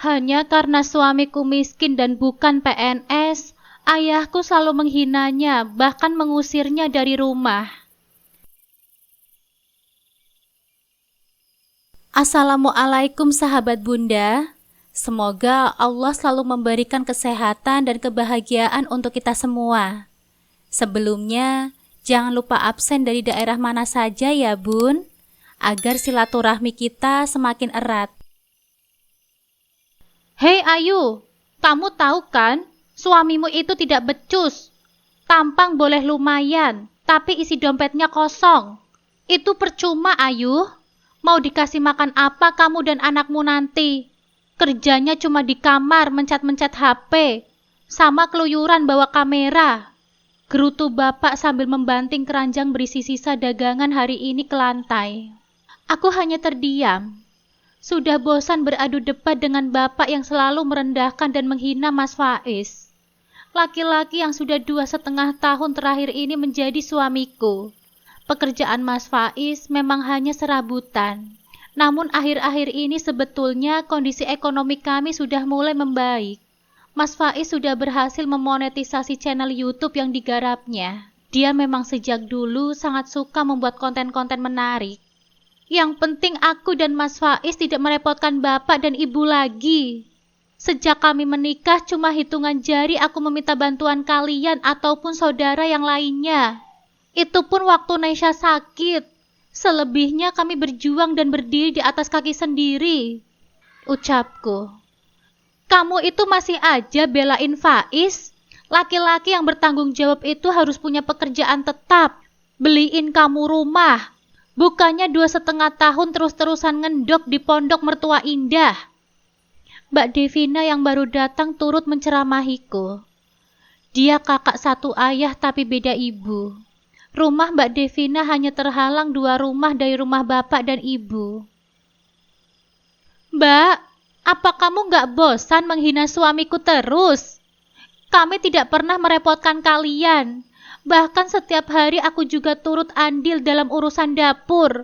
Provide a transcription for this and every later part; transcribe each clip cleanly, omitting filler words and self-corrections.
Hanya karena suamiku miskin dan bukan PNS, ayahku selalu menghinanya, bahkan mengusirnya dari rumah. Assalamualaikum sahabat Bunda. Semoga Allah selalu memberikan kesehatan dan kebahagiaan untuk kita semua. Sebelumnya, jangan lupa absen dari daerah mana saja ya Bun, agar silaturahmi kita semakin erat. Hei Ayu, kamu tahu kan, suamimu itu tidak becus. Tampang boleh lumayan, tapi isi dompetnya kosong. Itu percuma Ayu. Mau dikasih makan apa kamu dan anakmu nanti? Kerjanya cuma di kamar mencet-mencet HP, sama keluyuran bawa kamera. Gerutu bapak sambil membanting keranjang berisi sisa dagangan hari ini ke lantai. Aku hanya terdiam. Sudah bosan beradu debat dengan bapak yang selalu merendahkan dan menghina Mas Faiz. Laki-laki yang sudah 2,5 tahun terakhir ini menjadi suamiku. Pekerjaan Mas Faiz memang hanya serabutan. Namun akhir-akhir ini sebetulnya kondisi ekonomi kami sudah mulai membaik. Mas Faiz sudah berhasil memonetisasi channel YouTube yang digarapnya. Dia memang sejak dulu sangat suka membuat konten-konten menarik. Yang penting aku dan Mas Faiz tidak merepotkan bapak dan ibu lagi. Sejak kami menikah cuma hitungan jari aku meminta bantuan kalian ataupun saudara yang lainnya. Itu pun waktu Naisha sakit. Selebihnya kami berjuang dan berdiri di atas kaki sendiri. Ucapku. Kamu itu masih aja belain Faiz. Laki-laki yang bertanggung jawab itu harus punya pekerjaan tetap. Beliin kamu rumah. Bukannya 2,5 tahun terus-terusan ngendok di pondok mertua indah. Mbak Devina yang baru datang turut menceramahiku. Dia kakak satu ayah tapi beda ibu. Rumah Mbak Devina hanya terhalang 2 rumah dari rumah bapak dan ibu. Mbak, apa kamu gak bosan menghina suamiku terus? Kami tidak pernah merepotkan kalian. Bahkan setiap hari aku juga turut andil dalam urusan dapur.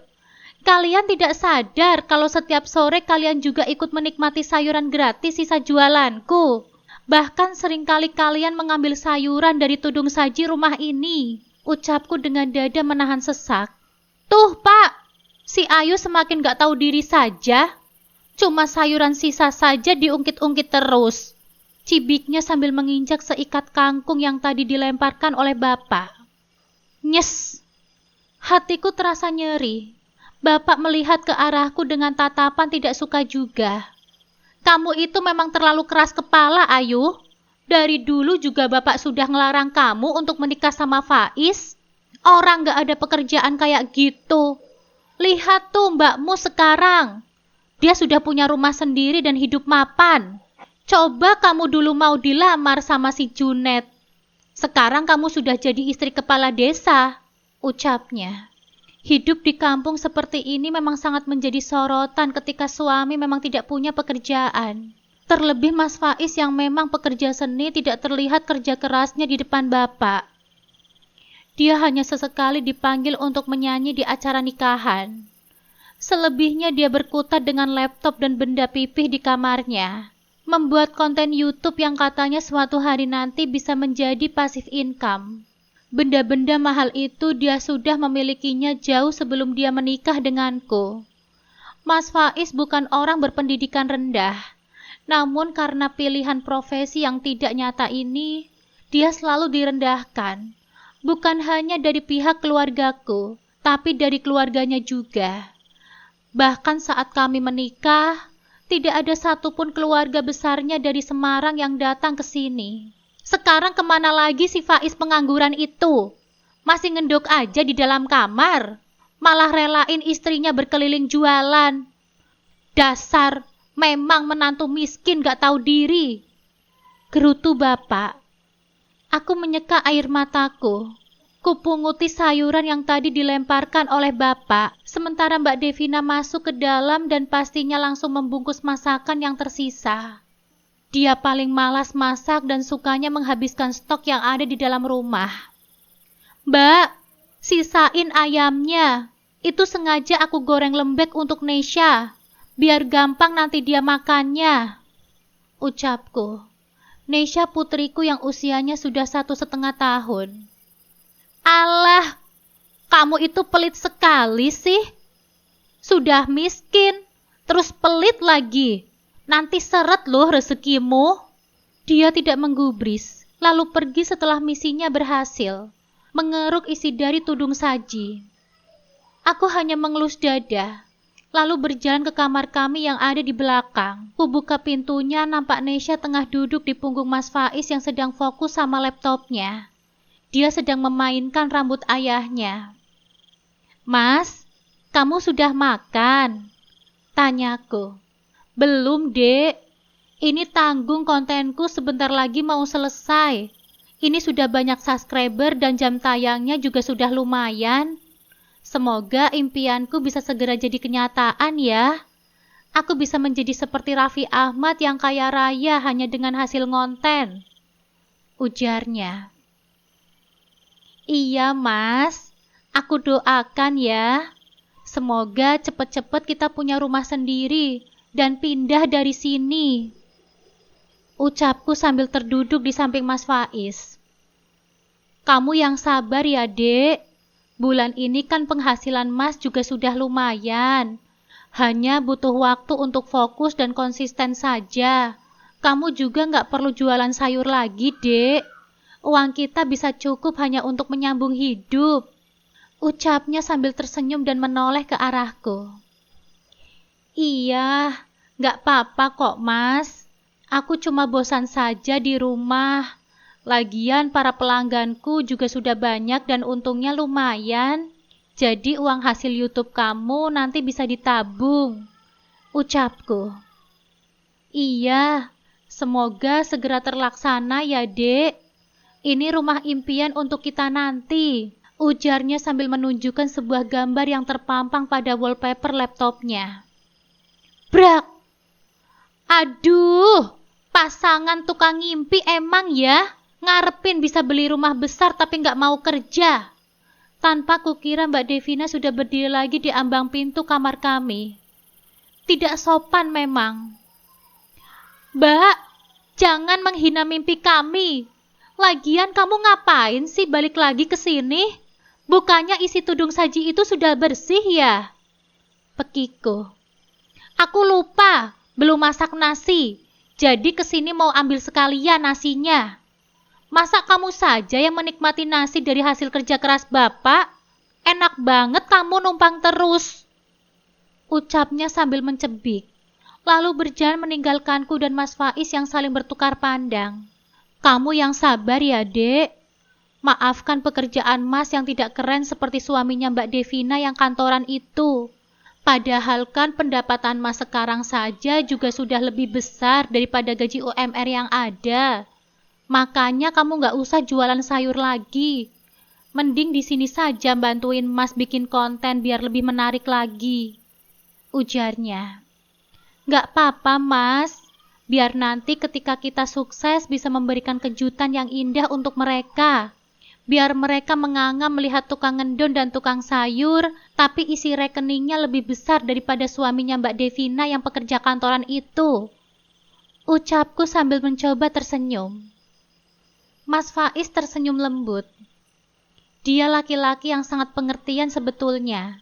Kalian tidak sadar kalau setiap sore kalian juga ikut menikmati sayuran gratis sisa jualanku. Bahkan seringkali kalian mengambil sayuran dari tudung saji rumah ini. Ucapku dengan dada menahan sesak. Tuh Pak, si Ayu semakin gak tahu diri saja. Cuma sayuran sisa saja diungkit-ungkit terus. Cibiknya sambil menginjak seikat kangkung yang tadi dilemparkan oleh bapak. Nyes! Hatiku terasa nyeri. Bapak melihat ke arahku dengan tatapan tidak suka juga. Kamu itu memang terlalu keras kepala, Ayu. Dari dulu juga bapak sudah ngelarang kamu untuk menikah sama Faiz. Orang gak ada pekerjaan kayak gitu. Lihat tuh mbakmu sekarang. Dia sudah punya rumah sendiri dan hidup mapan. Coba kamu dulu mau dilamar sama si Junet. Sekarang kamu sudah jadi istri kepala desa, ucapnya. Hidup di kampung seperti ini memang sangat menjadi sorotan ketika suami memang tidak punya pekerjaan. Terlebih Mas Faiz yang memang pekerja seni tidak terlihat kerja kerasnya di depan bapak. Dia hanya sesekali dipanggil untuk menyanyi di acara nikahan. Selebihnya dia berkutat dengan laptop dan benda pipih di kamarnya. Membuat konten YouTube yang katanya suatu hari nanti bisa menjadi passive income. Benda-benda mahal itu dia sudah memilikinya jauh sebelum dia menikah denganku. Mas Faiz bukan orang berpendidikan rendah. Namun karena pilihan profesi yang tidak nyata ini, dia selalu direndahkan. Bukan hanya dari pihak keluargaku, tapi dari keluarganya juga. Bahkan saat kami menikah, tidak ada satupun keluarga besarnya dari Semarang yang datang ke sini. Sekarang kemana lagi si Faiz pengangguran itu? Masih ngendok aja di dalam kamar. Malah relain istrinya berkeliling jualan. Dasar, memang menantu miskin gak tahu diri. Gerutu bapak. Aku menyeka air mataku. Kupunguti sayuran yang tadi dilemparkan oleh bapak, sementara Mbak Devina masuk ke dalam dan pastinya langsung membungkus masakan yang tersisa. Dia paling malas masak dan sukanya menghabiskan stok yang ada di dalam rumah. Mbak, sisain ayamnya. Itu sengaja aku goreng lembek untuk Nesha, biar gampang nanti dia makannya. ucapku. Nesha putriku yang usianya sudah 1,5 tahun. Alah, kamu itu pelit sekali sih. Sudah miskin, terus pelit lagi. Nanti seret loh rezekimu. Dia tidak menggubris, lalu pergi setelah misinya berhasil. Mengeruk isi dari tudung saji. Aku hanya mengelus dada, lalu berjalan ke kamar kami yang ada di belakang. Kubuka pintunya, nampak Nesha tengah duduk di punggung Mas Faiz yang sedang fokus sama laptopnya. Dia sedang memainkan rambut ayahnya. Mas, kamu sudah makan? Tanyaku. Belum, Dek. Ini tanggung kontenku sebentar lagi mau selesai. Ini sudah banyak subscriber dan jam tayangnya juga sudah lumayan. Semoga impianku bisa segera jadi kenyataan ya. Aku bisa menjadi seperti Raffi Ahmad yang kaya raya hanya dengan hasil ngonten. Ujarnya. Iya, Mas. Aku doakan ya. Semoga cepat-cepat kita punya rumah sendiri dan pindah dari sini. Ucapku sambil terduduk di samping Mas Faiz. Kamu yang sabar ya, Dek. Bulan ini kan penghasilan Mas juga sudah lumayan. Hanya butuh waktu untuk fokus dan konsisten saja. Kamu juga nggak perlu jualan sayur lagi, Dek. Uang kita bisa cukup hanya untuk menyambung hidup. Ucapnya sambil tersenyum dan menoleh ke arahku. Iya, nggak apa-apa kok, Mas. Aku cuma bosan saja di rumah. Lagian para pelangganku juga sudah banyak dan untungnya lumayan. Jadi uang hasil YouTube kamu nanti bisa ditabung. Ucapku. Iya, semoga segera terlaksana ya, Dek. Ini rumah impian untuk kita nanti. Ujarnya sambil menunjukkan sebuah gambar yang terpampang pada wallpaper laptopnya. Brak! Aduh, pasangan tukang ngimpi emang ya. Ngarepin bisa beli rumah besar tapi nggak mau kerja. Tanpa kukira Mbak Devina sudah berdiri lagi di ambang pintu kamar kami. Tidak sopan memang. Mbak, jangan menghina mimpi kami. Lagian kamu ngapain sih balik lagi ke sini? Bukannya isi tudung saji itu sudah bersih ya? Pekiku. Aku lupa, belum masak nasi. Jadi kesini mau ambil sekalian nasinya. Masa kamu saja yang menikmati nasi dari hasil kerja keras Bapak? Enak banget kamu numpang terus. Ucapnya sambil mencebik. Lalu berjalan meninggalkanku dan Mas Faiz yang saling bertukar pandang. Kamu yang sabar ya, Dek. Maafkan pekerjaan Mas yang tidak keren seperti suaminya Mbak Devina yang kantoran itu. Padahal kan pendapatan Mas sekarang saja juga sudah lebih besar daripada gaji UMR yang ada. Makanya kamu nggak usah jualan sayur lagi. Mending di sini saja bantuin Mas bikin konten biar lebih menarik lagi. Ujarnya. Nggak apa-apa, Mas. Biar nanti ketika kita sukses bisa memberikan kejutan yang indah untuk mereka. Biar mereka menganga melihat tukang ngendon dan tukang sayur, tapi isi rekeningnya lebih besar daripada suaminya Mbak Devina yang pekerja kantoran itu. Ucapku sambil mencoba tersenyum. Mas Faiz tersenyum lembut. Dia laki-laki yang sangat pengertian sebetulnya.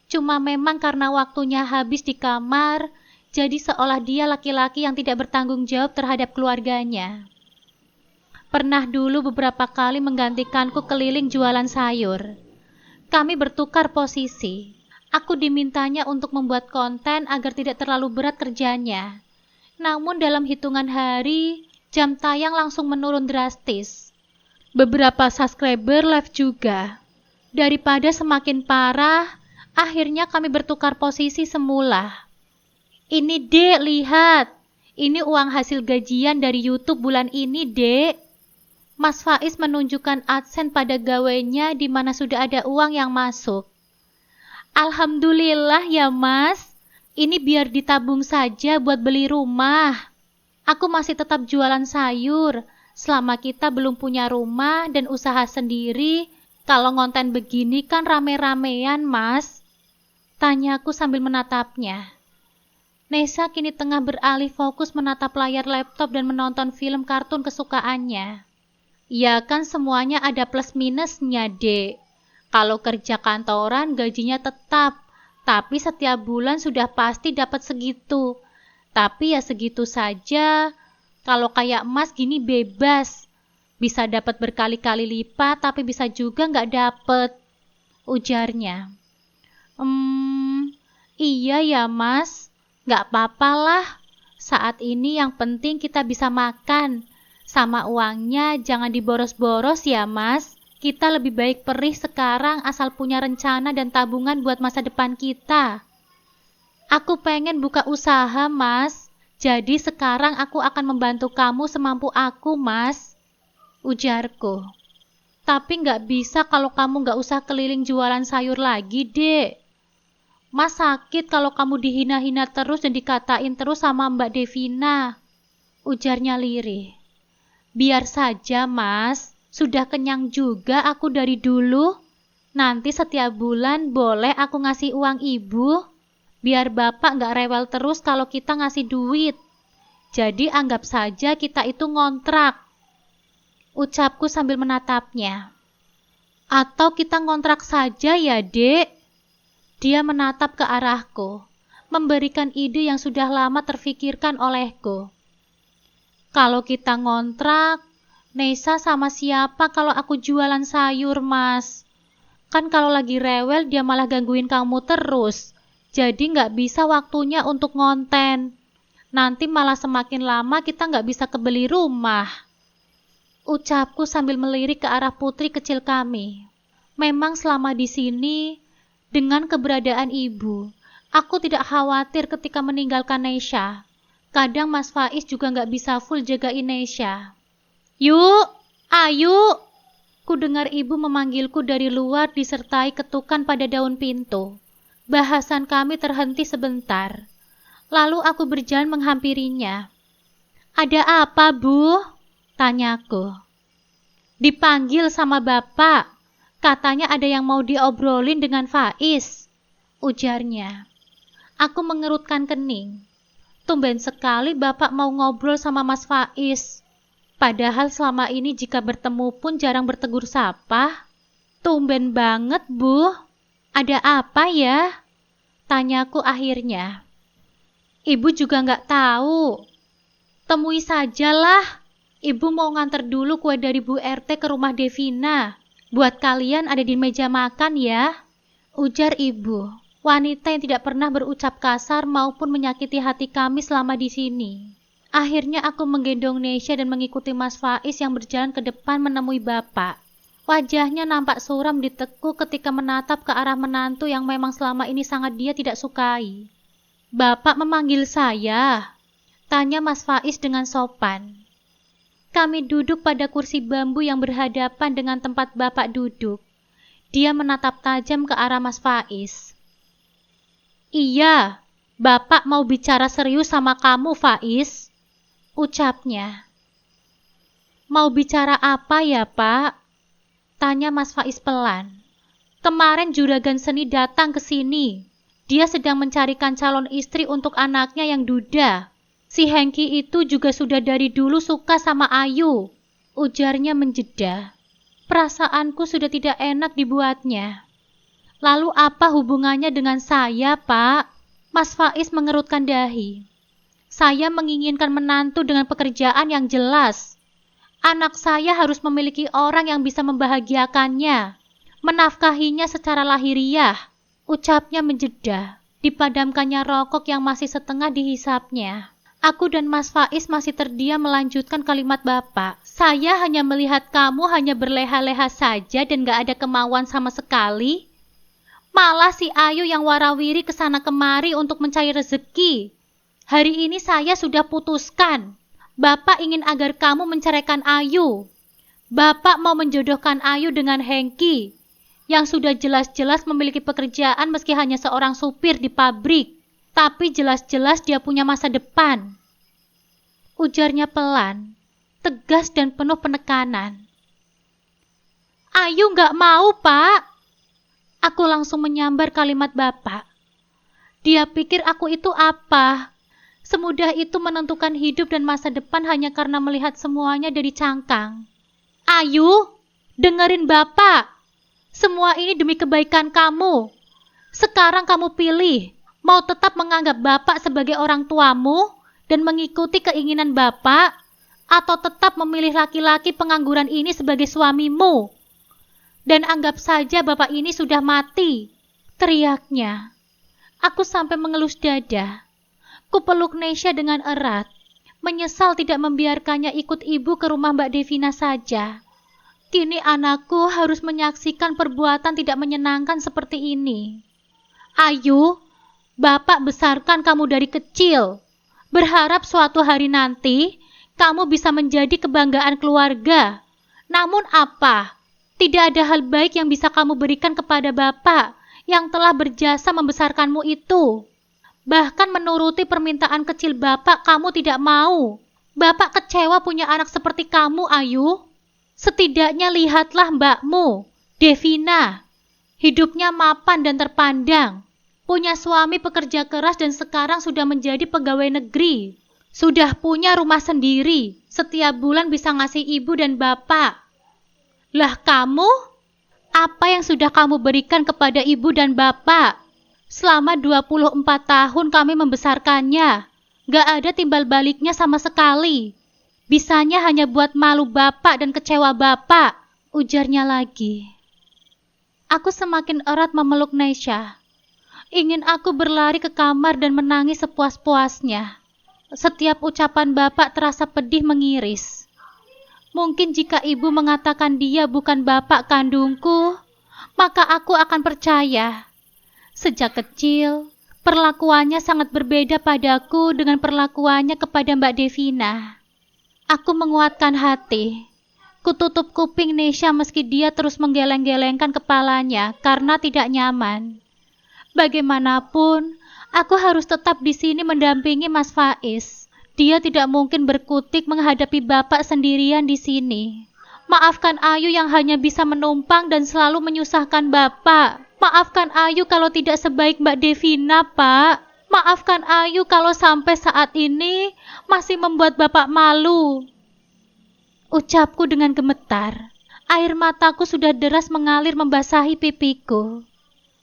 Cuma memang karena waktunya habis di kamar, jadi seolah dia laki-laki yang tidak bertanggung jawab terhadap keluarganya. Pernah dulu beberapa kali menggantikanku keliling jualan sayur. Kami bertukar posisi. Aku dimintanya untuk membuat konten agar tidak terlalu berat kerjanya. Namun dalam hitungan hari, jam tayang langsung menurun drastis. Beberapa subscriber live juga. Daripada semakin parah, akhirnya kami bertukar posisi semula. Ini Dek, lihat. Ini uang hasil gajian dari YouTube bulan ini, Dek. Mas Faiz menunjukkan adsense pada gawainya di mana sudah ada uang yang masuk. Alhamdulillah ya Mas. Ini biar ditabung saja buat beli rumah. Aku masih tetap jualan sayur. Selama kita belum punya rumah dan usaha sendiri, kalau ngonten begini kan rame-ramean, Mas. Tanyaku sambil menatapnya. Nesa kini tengah beralih fokus menatap layar laptop dan menonton film kartun kesukaannya. Ya kan semuanya ada plus minusnya, Dek. Kalau kerja kantoran gajinya tetap, tapi setiap bulan sudah pasti dapat segitu. Tapi ya segitu saja. Kalau kayak emas gini bebas. Bisa dapat berkali-kali lipat, tapi bisa juga nggak dapat, ujarnya. Iya ya mas, nggak apa-apa lah. Saat ini yang penting kita bisa makan. Sama uangnya jangan diboros-boros ya mas. Kita lebih baik perih sekarang asal punya rencana dan tabungan buat masa depan kita. Aku pengen buka usaha mas. Jadi sekarang aku akan membantu kamu semampu aku mas, ujarku. Tapi nggak bisa kalau kamu nggak usah keliling jualan sayur lagi, Dek. Mas sakit kalau kamu dihina-hina terus dan dikatain terus sama Mbak Devina, ujarnya lirih. Biar saja, Mas. Sudah kenyang juga aku dari dulu. Nanti setiap bulan boleh aku ngasih uang ibu. Biar bapak nggak rewel terus kalau kita ngasih duit. Jadi anggap saja kita itu ngontrak, ucapku sambil menatapnya. Atau kita ngontrak saja ya, Dek? Dia menatap ke arahku, memberikan ide yang sudah lama terfikirkan olehku. Kalau kita ngontrak, Nesa sama siapa kalau aku jualan sayur, Mas? Kan kalau lagi rewel dia malah gangguin kamu terus. Jadi nggak bisa waktunya untuk ngonten. Nanti malah semakin lama kita nggak bisa kebeli rumah, ucapku sambil melirik ke arah putri kecil kami. Memang selama di sini, dengan keberadaan ibu, aku tidak khawatir ketika meninggalkan Nesha. Kadang Mas Faiz juga nggak bisa full jagain Nesha. Yuk, ayo, ku dengar ibu memanggilku dari luar disertai ketukan pada daun pintu. Bahasan kami terhenti sebentar. Lalu aku berjalan menghampirinya. Ada apa, Bu? Tanyaku. Dipanggil sama bapak. Katanya ada yang mau diobrolin dengan Faiz, ujarnya. Aku mengerutkan kening. Tumben sekali bapak mau ngobrol sama Mas Faiz. Padahal selama ini jika bertemu pun jarang bertegur sapa. Tumben banget, Bu. Ada apa ya? Tanyaku akhirnya. Ibu juga nggak tahu. Temui sajalah. Ibu mau nganter dulu kue dari Bu RT ke rumah Devina. Buat kalian ada di meja makan ya, ujar ibu. Wanita yang tidak pernah berucap kasar maupun menyakiti hati kami selama di sini. Akhirnya aku menggendong Nesha dan mengikuti Mas Faiz yang berjalan ke depan menemui bapak. Wajahnya nampak suram ditekuk ketika menatap ke arah menantu yang memang selama ini sangat dia tidak sukai. Bapak memanggil saya, tanya Mas Faiz dengan sopan. Kami duduk pada kursi bambu yang berhadapan dengan tempat bapak duduk. Dia menatap tajam ke arah Mas Faiz. Iya, bapak mau bicara serius sama kamu, Faiz, ucapnya. Mau bicara apa ya, Pak? Tanya Mas Faiz pelan. Kemarin juragan seni datang ke sini. Dia sedang mencarikan calon istri untuk anaknya yang duda. Si Hengki itu juga sudah dari dulu suka sama Ayu, ujarnya menjeda. Perasaanku sudah tidak enak dibuatnya. Lalu apa hubungannya dengan saya, Pak? Mas Faiz mengerutkan dahi. Saya menginginkan menantu dengan pekerjaan yang jelas. Anak saya harus memiliki orang yang bisa membahagiakannya, menafkahinya secara lahiriah. Ucapnya menjeda, dipadamkannya rokok yang masih setengah dihisapnya. Aku dan Mas Faiz masih terdiam melanjutkan kalimat bapak. Saya hanya melihat kamu hanya berleha-leha saja dan gak ada kemauan sama sekali. Malah si Ayu yang warawiri kesana kemari untuk mencari rezeki. Hari ini saya sudah putuskan. Bapak ingin agar kamu menceraikan Ayu. Bapak mau menjodohkan Ayu dengan Hengki, yang sudah jelas-jelas memiliki pekerjaan meski hanya seorang supir di pabrik, tapi jelas-jelas dia punya masa depan. Ujarnya pelan, tegas dan penuh penekanan. Ayu nggak mau, Pak. Aku langsung menyambar kalimat bapak. Dia pikir aku itu apa? Semudah itu menentukan hidup dan masa depan hanya karena melihat semuanya dari cangkang. Ayu, dengerin Bapak. Semua ini demi kebaikan kamu. Sekarang kamu pilih, mau tetap menganggap Bapak sebagai orang tuamu dan mengikuti keinginan Bapak, atau tetap memilih laki-laki pengangguran ini sebagai suamimu. Dan anggap saja Bapak ini sudah mati, teriaknya. Aku sampai mengelus dada. Kupeluk Nesya dengan erat, menyesal tidak membiarkannya ikut ibu ke rumah Mbak Devina saja. Kini anakku harus menyaksikan perbuatan tidak menyenangkan seperti ini. Ayu, Bapak besarkan kamu dari kecil. Berharap suatu hari nanti, kamu bisa menjadi kebanggaan keluarga. Namun apa? Tidak ada hal baik yang bisa kamu berikan kepada Bapak yang telah berjasa membesarkanmu itu. Bahkan menuruti permintaan kecil Bapak kamu tidak mau. Bapak kecewa punya anak seperti kamu, Ayu. Setidaknya lihatlah mbakmu, Devina. Hidupnya mapan dan terpandang. Punya suami pekerja keras dan sekarang sudah menjadi pegawai negeri. Sudah punya rumah sendiri. Setiap bulan bisa ngasih ibu dan bapak. Lah kamu? Apa yang sudah kamu berikan kepada ibu dan bapak? Selama 24 tahun kami membesarkannya. Gak ada timbal baliknya sama sekali. Bisanya hanya buat malu bapak dan kecewa bapak, ujarnya lagi. Aku semakin erat memeluk Nesya. Ingin aku berlari ke kamar dan menangis sepuas-puasnya. Setiap ucapan bapak terasa pedih mengiris. Mungkin jika ibu mengatakan dia bukan bapak kandungku, maka aku akan percaya. Sejak kecil, perlakuannya sangat berbeda padaku dengan perlakuannya kepada Mbak Devina. Aku menguatkan hati. Kututup kuping Nesya meski dia terus menggeleng-gelengkan kepalanya karena tidak nyaman. Bagaimanapun, aku harus tetap di sini mendampingi Mas Faiz. Dia tidak mungkin berkutik menghadapi bapak sendirian di sini. Maafkan Ayu yang hanya bisa menumpang dan selalu menyusahkan bapak. Maafkan Ayu kalau tidak sebaik Mbak Devina, Pak. Maafkan Ayu kalau sampai saat ini masih membuat bapak malu. Ucapku dengan gemetar. Air mataku sudah deras mengalir membasahi pipiku.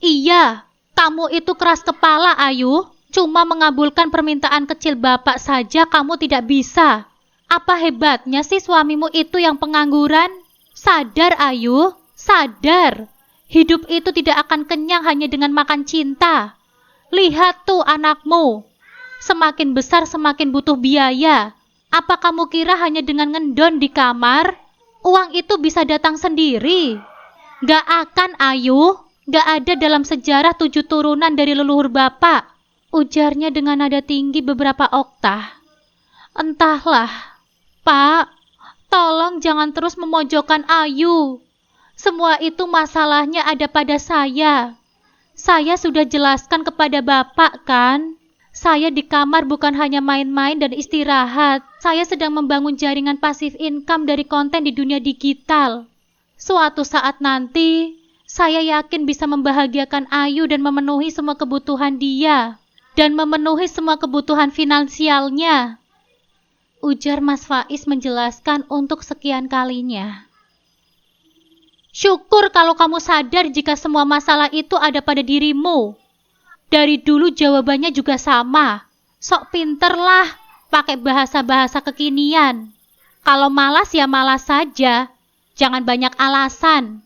Iya, kamu itu keras kepala, Ayu. Cuma mengabulkan permintaan kecil bapak saja kamu tidak bisa. Apa hebatnya sih suamimu itu yang pengangguran? Sadar, Ayu, sadar. Hidup itu tidak akan kenyang hanya dengan makan cinta. Lihat tuh anakmu. Semakin besar semakin butuh biaya. Apa kamu kira hanya dengan ngendon di kamar, uang itu bisa datang sendiri? Gak akan, Ayu. Gak ada dalam sejarah 7 turunan dari leluhur bapak, ujarnya dengan nada tinggi beberapa oktah. Entahlah. Pak, tolong jangan terus memojokkan Ayu. Semua itu masalahnya ada pada saya. Saya sudah jelaskan kepada bapak kan? Saya di kamar bukan hanya main-main dan istirahat. Saya sedang membangun jaringan pasif income dari konten di dunia digital. Suatu saat nanti, saya yakin bisa membahagiakan Ayu dan memenuhi semua kebutuhan dia. Dan memenuhi semua kebutuhan finansialnya. Ujar Mas Faiz menjelaskan untuk sekian kalinya. Syukur kalau kamu sadar jika semua masalah itu ada pada dirimu. Dari dulu jawabannya juga sama. Sok pinter lah, pakai bahasa-bahasa kekinian. Kalau malas ya malas saja. Jangan banyak alasan.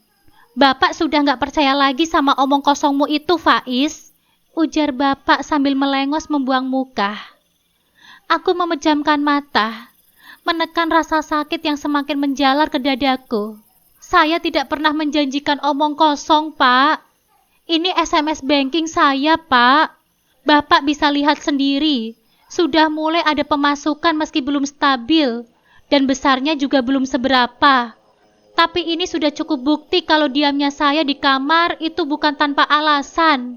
Bapak sudah gak percaya lagi sama omong kosongmu itu, Faiz. Ujar bapak sambil melengos membuang muka. Aku memejamkan mata, menekan rasa sakit yang semakin menjalar ke dadaku. Saya tidak pernah menjanjikan omong kosong, Pak. Ini SMS banking saya, Pak. Bapak bisa lihat sendiri. Sudah mulai ada pemasukan meski belum stabil. Dan besarnya juga belum seberapa. Tapi ini sudah cukup bukti kalau diamnya saya di kamar itu bukan tanpa alasan.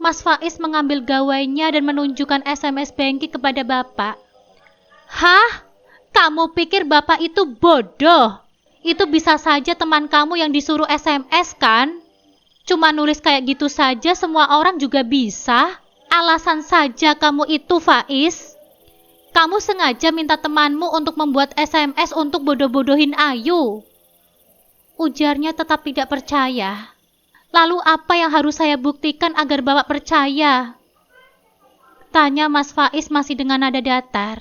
Mas Faiz mengambil gawainya dan menunjukkan SMS banking kepada Bapak. Hah? Kamu pikir Bapak itu bodoh? Itu bisa saja teman kamu yang disuruh SMS kan? Cuma nulis kayak gitu saja semua orang juga bisa. Alasan saja kamu itu, Faiz. Kamu sengaja minta temanmu untuk membuat SMS untuk bodoh-bodohin Ayu. Ujarnya tetap tidak percaya. Lalu apa yang harus saya buktikan agar Bapak percaya? Tanya Mas Faiz masih dengan nada datar.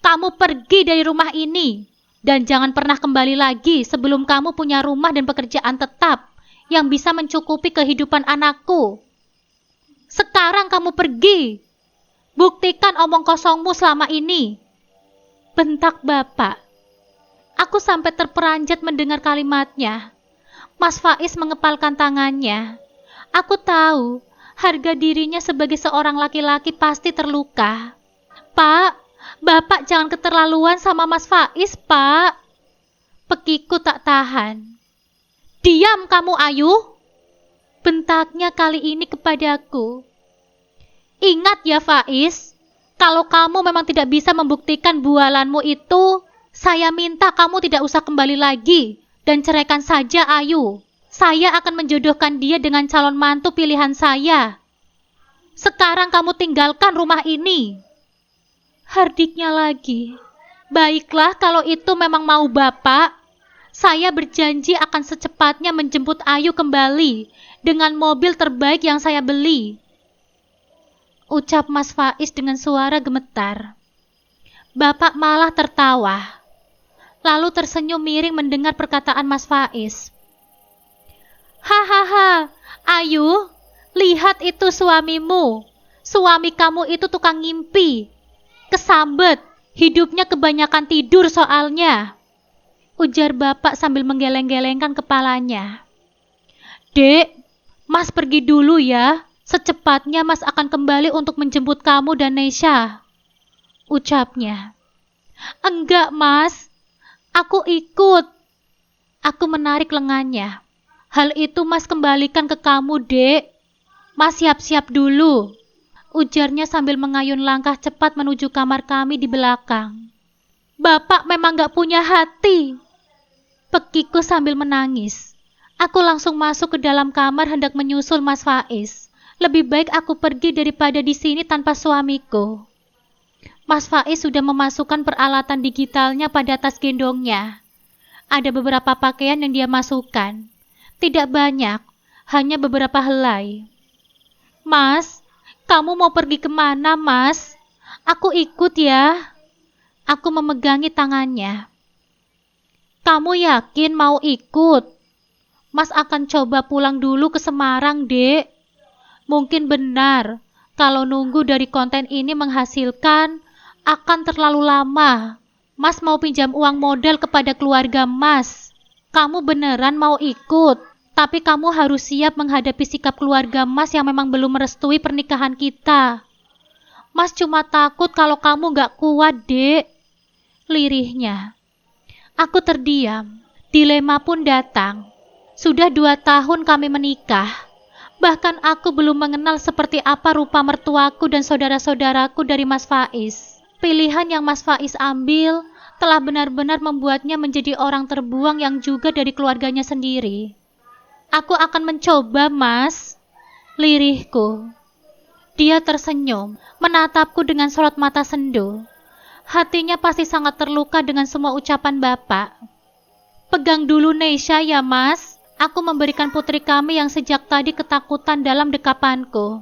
Kamu pergi dari rumah ini. Dan jangan pernah kembali lagi sebelum kamu punya rumah dan pekerjaan tetap yang bisa mencukupi kehidupan anakku. Sekarang kamu pergi. Buktikan omong kosongmu selama ini. Bentak Bapak. Aku sampai terperanjat mendengar kalimatnya. Mas Faiz mengepalkan tangannya. Aku tahu harga dirinya sebagai seorang laki-laki pasti terluka. Pak, Bapak jangan keterlaluan sama Mas Faiz, Pak. Pekiku tak tahan. Diam kamu, Ayu. Bentaknya kali ini kepadaku. Ingat ya Faiz, kalau kamu memang tidak bisa membuktikan bualanmu itu, saya minta kamu tidak usah kembali lagi dan ceraikan saja Ayu. Saya akan menjodohkan dia dengan calon mantu pilihan saya. Sekarang kamu tinggalkan rumah ini. Hardiknya lagi. Baiklah kalau itu memang mau Bapak. Saya berjanji akan secepatnya menjemput Ayu kembali dengan mobil terbaik yang saya beli. Ucap Mas Faiz dengan suara gemetar. Bapak malah tertawa. Lalu tersenyum miring mendengar perkataan Mas Faiz. Hahaha, Ayu, lihat itu suamimu. Suami kamu itu tukang ngimpi. Kesambet, hidupnya kebanyakan tidur soalnya. Ujar Bapak sambil menggeleng-gelengkan kepalanya. Dek, Mas pergi dulu ya. Secepatnya Mas akan kembali untuk menjemput kamu dan Nesha. Ucapnya. Enggak Mas, aku ikut. Aku menarik lengannya. Hal itu Mas kembalikan ke kamu, Dek. Mas siap-siap dulu. Ujarnya sambil mengayun langkah cepat menuju kamar kami di belakang. Bapak memang gak punya hati. Pekiku sambil menangis. Aku langsung masuk ke dalam kamar hendak menyusul Mas Faiz. Lebih baik aku pergi daripada di sini tanpa suamiku. Mas Faiz sudah memasukkan peralatan digitalnya pada tas gendongnya. Ada beberapa pakaian yang dia masukkan. Tidak banyak, hanya beberapa helai. Mas, kamu mau pergi kemana, Mas? Aku ikut ya. Aku memegangi tangannya. Kamu yakin mau ikut? Mas akan coba pulang dulu ke Semarang, Dek. Mungkin benar, kalau nunggu dari konten ini menghasilkan, akan terlalu lama. Mas mau pinjam uang modal kepada keluarga Mas. Kamu beneran mau ikut? Tapi kamu harus siap menghadapi sikap keluarga Mas yang memang belum merestui pernikahan kita. Mas cuma takut kalau kamu gak kuat, Dek. Lirihnya. Aku terdiam. Dilema pun datang. Sudah 2 tahun kami menikah. Bahkan aku belum mengenal seperti apa rupa mertuaku dan saudara-saudaraku dari Mas Faiz. Pilihan yang Mas Faiz ambil telah benar-benar membuatnya menjadi orang terbuang yang juga dari keluarganya sendiri. Aku akan mencoba, Mas. Lirihku. Dia tersenyum, menatapku dengan sorot mata sendu. Hatinya pasti sangat terluka dengan semua ucapan Bapak. Pegang dulu Nesha ya, Mas. Aku memberikan putri kami yang sejak tadi ketakutan dalam dekapanku.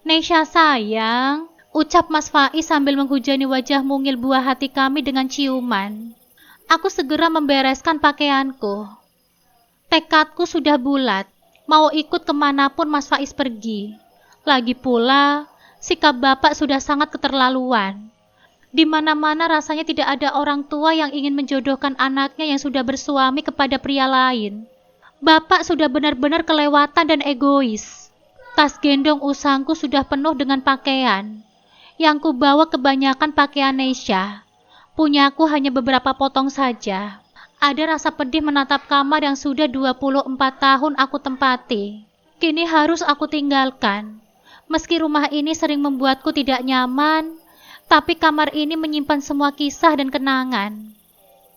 Nesha sayang, ucap Mas Faiz sambil menghujani wajah mungil buah hati kami dengan ciuman. Aku segera membereskan pakaianku. Tekadku sudah bulat, mau ikut kemanapun Mas Faiz pergi. Lagi pula, sikap Bapak sudah sangat keterlaluan. Di mana-mana rasanya tidak ada orang tua yang ingin menjodohkan anaknya yang sudah bersuami kepada pria lain. Bapak sudah benar-benar kelewatan dan egois. Tas gendong usangku sudah penuh dengan pakaian. Yang kubawa kebanyakan pakaian Nesha. Punyaku hanya beberapa potong saja. Ada rasa pedih menatap kamar yang sudah 24 tahun aku tempati. Kini harus aku tinggalkan. Meski rumah ini sering membuatku tidak nyaman, tapi kamar ini menyimpan semua kisah dan kenangan.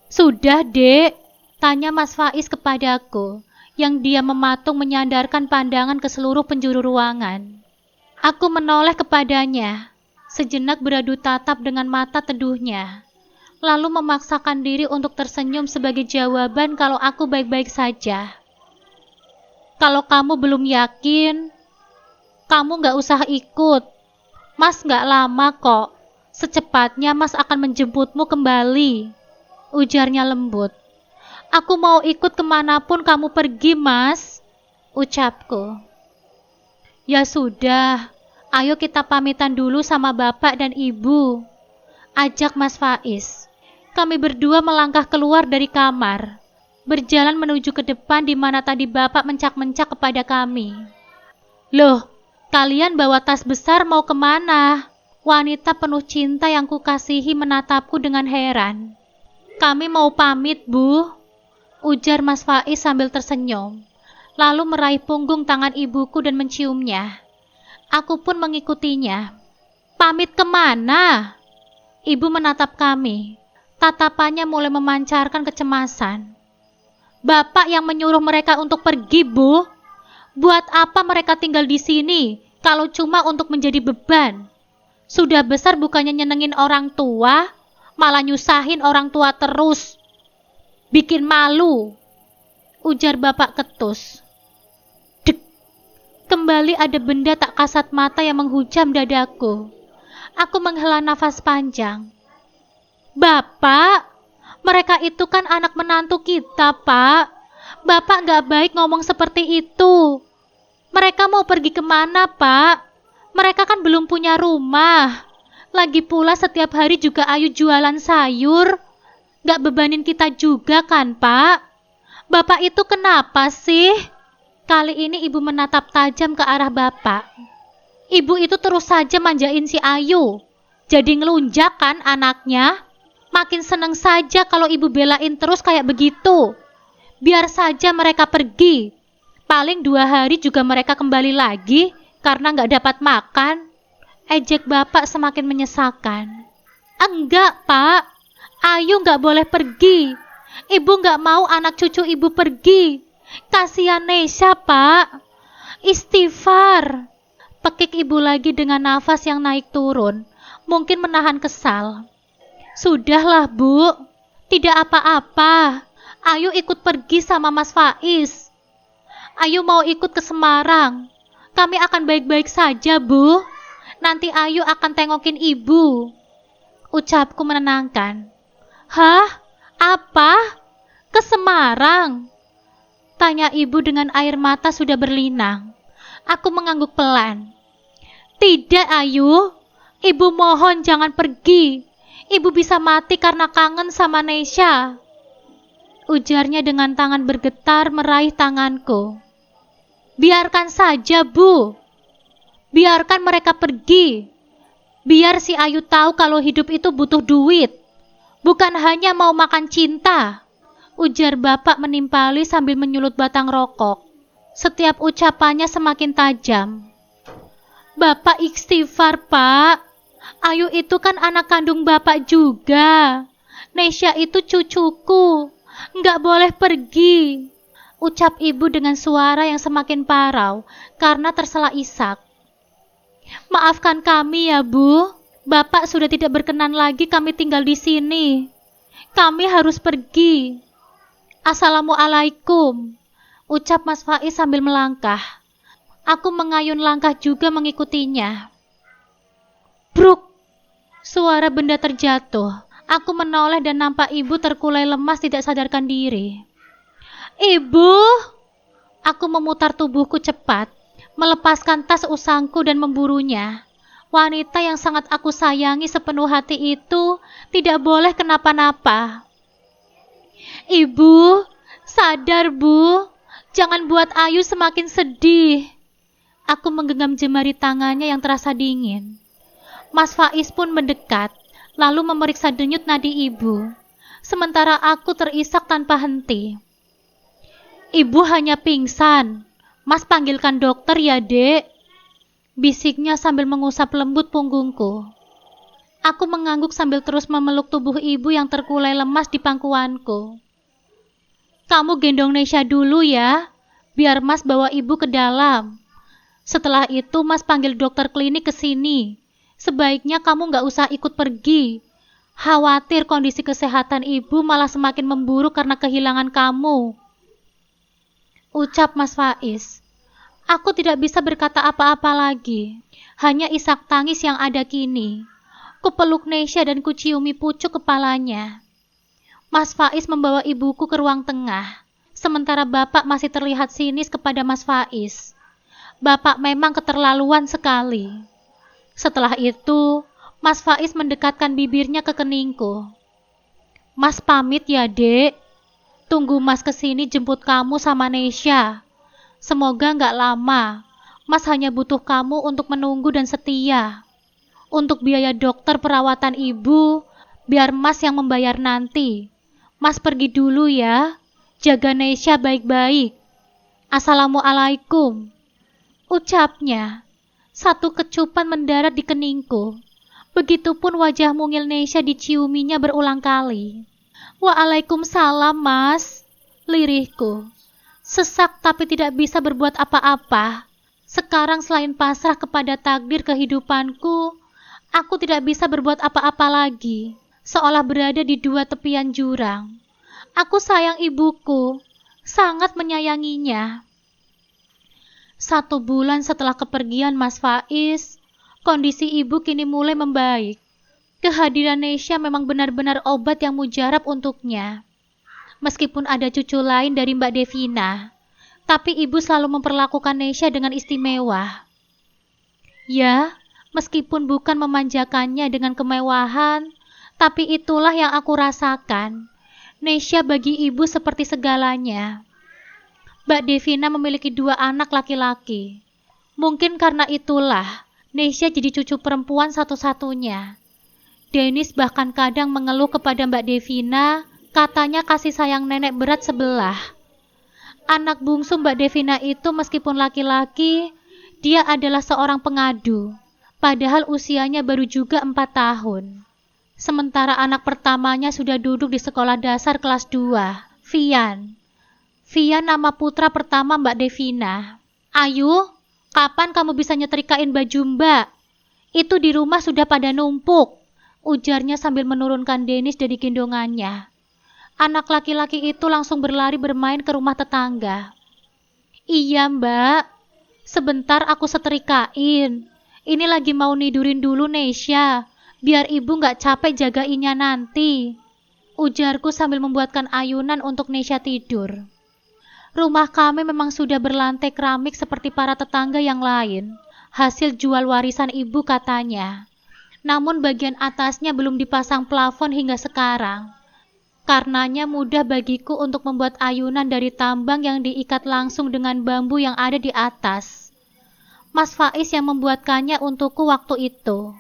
Sudah, Dek, tanya Mas Faiz kepadaku, yang dia mematung menyandarkan pandangan ke seluruh penjuru ruangan. Aku menoleh kepadanya. Sejenak beradu tatap dengan mata teduhnya, lalu memaksakan diri untuk tersenyum sebagai jawaban kalau aku baik-baik saja. Kalau kamu belum yakin, kamu gak usah ikut. Mas gak lama kok. Secepatnya Mas akan menjemputmu kembali, ujarnya lembut. Aku mau ikut kemanapun kamu pergi, Mas, ucapku. Ya sudah, ayo kita pamitan dulu sama bapak dan ibu, ajak Mas Faiz. Kami berdua melangkah keluar dari kamar, berjalan menuju ke depan di mana tadi bapak mencak-mencak kepada kami. Loh, kalian bawa tas besar mau kemana? Wanita penuh cinta yang kukasihi menatapku dengan heran. Kami mau pamit, Bu, ujar Mas Faiz sambil tersenyum, lalu meraih punggung tangan ibuku dan menciumnya. Aku pun mengikutinya. Pamit kemana? Ibu menatap kami. Tatapannya mulai memancarkan kecemasan. Bapak yang menyuruh mereka untuk pergi, Bu. Buat apa mereka tinggal di sini kalau cuma untuk menjadi beban? Sudah besar bukannya nyenengin orang tua, malah nyusahin orang tua terus. Bikin malu, ujar bapak ketus. Dek, kembali ada benda tak kasat mata yang menghujam dadaku. Aku menghela nafas panjang. Bapak, mereka itu kan anak menantu kita, Pak. Bapak gak baik ngomong seperti itu. Mereka mau pergi kemana, Pak? Mereka kan belum punya rumah. Lagi pula setiap hari juga Ayu jualan sayur. Gak bebanin kita juga kan, Pak? Bapak itu kenapa sih? Kali ini ibu menatap tajam ke arah bapak. Ibu itu terus saja manjain si Ayu. Jadi ngelunjak kan anaknya? Makin seneng saja kalau ibu belain terus kayak begitu. Biar saja mereka pergi. Paling 2 hari juga mereka kembali lagi karena gak dapat makan. Ejek bapak semakin menyesakan. Enggak, Pak. Ayu gak boleh pergi. Ibu gak mau anak cucu ibu pergi. Kasihan Nesya, Pak. Istighfar. Pekik ibu lagi dengan nafas yang naik turun. Mungkin menahan kesal. Sudahlah, Bu. Tidak apa-apa. Ayu ikut pergi sama Mas Faiz. Ayu mau ikut ke Semarang. Kami akan baik-baik saja, Bu. Nanti Ayu akan tengokin ibu, ucapku menenangkan. Hah? Apa? Ke Semarang? Tanya ibu dengan air mata sudah berlinang. Aku mengangguk pelan. Tidak, Ayu. Ibu mohon jangan pergi. Ibu bisa mati karena kangen sama Nesya, ujarnya dengan tangan bergetar meraih tanganku. Biarkan saja, Bu. Biarkan mereka pergi. Biar si Ayu tahu kalau hidup itu butuh duit. Bukan hanya mau makan cinta, ujar bapak menimpali sambil menyulut batang rokok. Setiap ucapannya semakin tajam. Bapak istighfar, Pak. Ayu itu kan anak kandung bapak juga. Nesya itu cucuku. Nggak boleh pergi, ucap ibu dengan suara yang semakin parau karena tersela isak. Maafkan kami ya, Bu. Bapak sudah tidak berkenan lagi kami tinggal di sini. Kami harus pergi. Assalamualaikum, ucap Mas Faiz sambil melangkah. Aku mengayun langkah juga mengikutinya. Bruk! Suara benda terjatuh. Aku menoleh dan nampak ibu terkulai lemas tidak sadarkan diri. Ibu! Aku memutar tubuhku cepat, melepaskan tas usangku dan memburunya. Wanita yang sangat aku sayangi sepenuh hati itu tidak boleh kenapa-napa. Ibu, sadar, Bu. Jangan buat Ayu semakin sedih. Aku menggenggam jemari tangannya yang terasa dingin. Mas Faiz pun mendekat, lalu memeriksa denyut nadi ibu. Sementara aku terisak tanpa henti. Ibu hanya pingsan. Mas panggilkan dokter ya, Dek. Bisiknya sambil mengusap lembut punggungku. Aku mengangguk sambil terus memeluk tubuh ibu yang terkulai lemas di pangkuanku. Kamu gendong Nesya dulu ya, biar Mas bawa ibu ke dalam. Setelah itu Mas panggil dokter klinik ke sini. Sebaiknya kamu nggak usah ikut pergi. Khawatir kondisi kesehatan ibu malah semakin memburuk karena kehilangan kamu. Ucap Mas Faiz. Aku tidak bisa berkata apa-apa lagi. Hanya isak tangis yang ada kini. Kupeluk Nesya dan kuciumi pucuk kepalanya. Mas Faiz membawa ibuku ke ruang tengah. Sementara bapak masih terlihat sinis kepada Mas Faiz. Bapak memang keterlaluan sekali. Setelah itu, Mas Faiz mendekatkan bibirnya ke keningku. Mas pamit ya, Dek. Tunggu Mas kesini jemput kamu sama Nesya. Semoga nggak lama. Mas hanya butuh kamu untuk menunggu dan setia. Untuk biaya dokter perawatan ibu, biar Mas yang membayar nanti. Mas pergi dulu ya. Jaga Nesya baik-baik. Assalamualaikum. Ucapnya. Satu kecupan mendarat di keningku. Begitupun wajah mungil Nesya diciuminya berulang kali. Waalaikumsalam, Mas. Lirihku. Sesak tapi tidak bisa berbuat apa-apa. Sekarang selain pasrah kepada takdir kehidupanku, aku tidak bisa berbuat apa-apa lagi. Seolah berada di dua tepian jurang. Aku sayang ibuku. Sangat menyayanginya. 1 bulan setelah kepergian Mas Faiz, kondisi ibu kini mulai membaik. Kehadiran Nesya memang benar-benar obat yang mujarab untuknya. Meskipun ada cucu lain dari Mbak Devina, tapi ibu selalu memperlakukan Nesya dengan istimewa. Ya, meskipun bukan memanjakannya dengan kemewahan, tapi itulah yang aku rasakan. Nesya bagi ibu seperti segalanya. Mbak Devina memiliki 2 anak laki-laki. Mungkin karena itulah, Nesya jadi cucu perempuan satu-satunya. Dennis bahkan kadang mengeluh kepada Mbak Devina, katanya kasih sayang nenek berat sebelah. Anak bungsu Mbak Devina itu meskipun laki-laki, dia adalah seorang pengadu, padahal usianya baru juga 4 tahun. Sementara anak pertamanya sudah duduk di sekolah dasar kelas 2, Vian. Vian nama putra pertama Mbak Devina. Ayu, kapan kamu bisa nyetrikain baju Mbak? Itu di rumah sudah pada numpuk, ujarnya sambil menurunkan Dennis dari gendongannya. Anak laki-laki itu langsung berlari bermain ke rumah tetangga. Iya Mbak, sebentar aku setrikain. Ini lagi mau nidurin dulu Nesya, biar ibu gak capek jagainnya nanti, ujarku sambil membuatkan ayunan untuk Nesya tidur. Rumah kami memang sudah berlantai keramik seperti para tetangga yang lain, hasil jual warisan ibu katanya. Namun bagian atasnya belum dipasang plafon hingga sekarang. Karenanya mudah bagiku untuk membuat ayunan dari tambang yang diikat langsung dengan bambu yang ada di atas. Mas Faiz yang membuatkannya untukku waktu itu.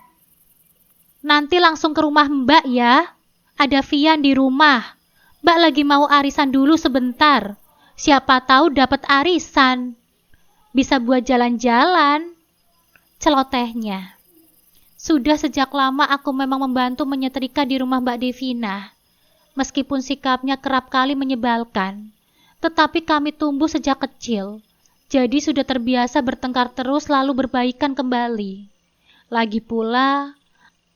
Nanti langsung ke rumah Mbak ya. Ada Vian di rumah. Mbak lagi mau arisan dulu sebentar. Siapa tahu dapat arisan. Bisa buat jalan-jalan. Celotehnya. Sudah sejak lama aku memang membantu menyetrika di rumah Mbak Devina. Meskipun sikapnya kerap kali menyebalkan, tetapi kami tumbuh sejak kecil. Jadi sudah terbiasa bertengkar terus lalu berbaikan kembali. Lagi pula,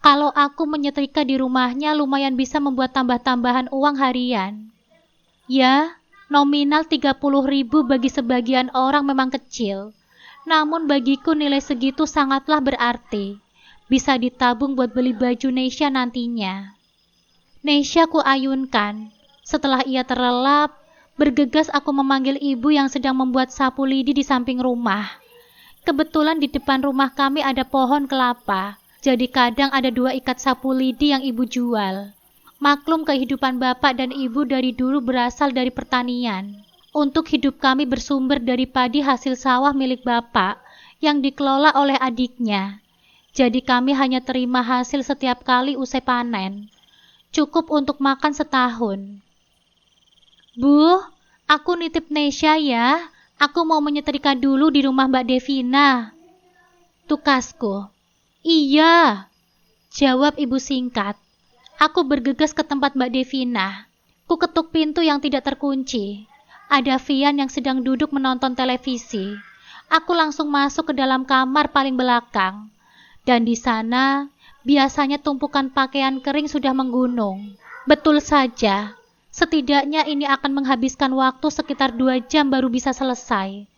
kalau aku menyetrika di rumahnya lumayan bisa membuat tambah-tambahan uang harian. Ya, nominal 30.000 bagi sebagian orang memang kecil. Namun bagiku nilai segitu sangatlah berarti. Bisa ditabung buat beli baju Nesya nantinya. Nesya ku ayunkan. Setelah ia terlelap, bergegas aku memanggil ibu yang sedang membuat sapu lidi di samping rumah. Kebetulan di depan rumah kami ada pohon kelapa, jadi kadang ada 2 ikat sapu lidi yang ibu jual. Maklum kehidupan bapak dan ibu dari dulu berasal dari pertanian. Untuk hidup kami bersumber dari padi hasil sawah milik bapak yang dikelola oleh adiknya. Jadi kami hanya terima hasil setiap kali usai panen. Cukup untuk makan setahun. Bu, aku nitip Nesya ya. Aku mau menyetrika dulu di rumah Mbak Devina. Tukasku. Iya, jawab ibu singkat. Aku bergegas ke tempat Mbak Devina. Ku ketuk pintu yang tidak terkunci. Ada Vian yang sedang duduk menonton televisi. Aku langsung masuk ke dalam kamar paling belakang. Dan di sana, biasanya tumpukan pakaian kering sudah menggunung. Betul saja, setidaknya ini akan menghabiskan waktu sekitar 2 jam baru bisa selesai.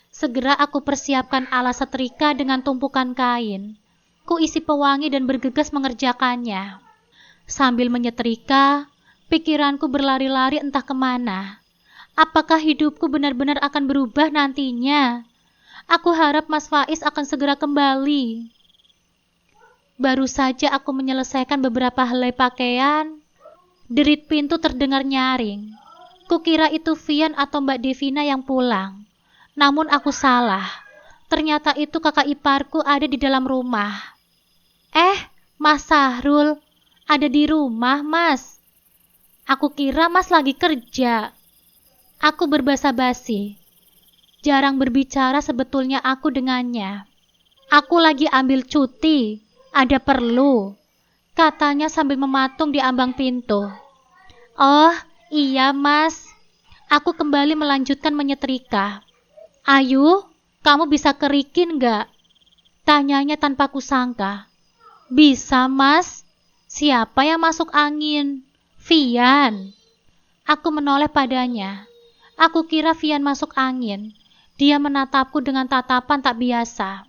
Segera aku persiapkan alas setrika dengan tumpukan kain. Ku isi pewangi dan bergegas mengerjakannya. Sambil menyetrika, pikiranku berlari-lari entah kemana. Apakah hidupku benar-benar akan berubah nantinya? Aku harap Mas Faiz akan segera kembali. Baru saja aku menyelesaikan beberapa helai pakaian, derit pintu terdengar nyaring. Kukira itu Vian atau Mbak Devina yang pulang. Namun aku salah. Ternyata itu kakak iparku ada di dalam rumah. Mas Sahrul, ada di rumah, Mas. Aku kira Mas lagi kerja. Aku berbasa-basi. Jarang berbicara sebetulnya aku dengannya. Aku lagi ambil cuti, ada perlu, katanya sambil mematung di ambang pintu. Oh, iya Mas. Aku kembali melanjutkan menyetrika. Ayu, kamu bisa kerikin gak? Tanyanya tanpa kusangka. Bisa Mas. Siapa yang masuk angin? Vian. Aku menoleh padanya. Aku kira Vian masuk angin. Dia menatapku dengan tatapan tak biasa.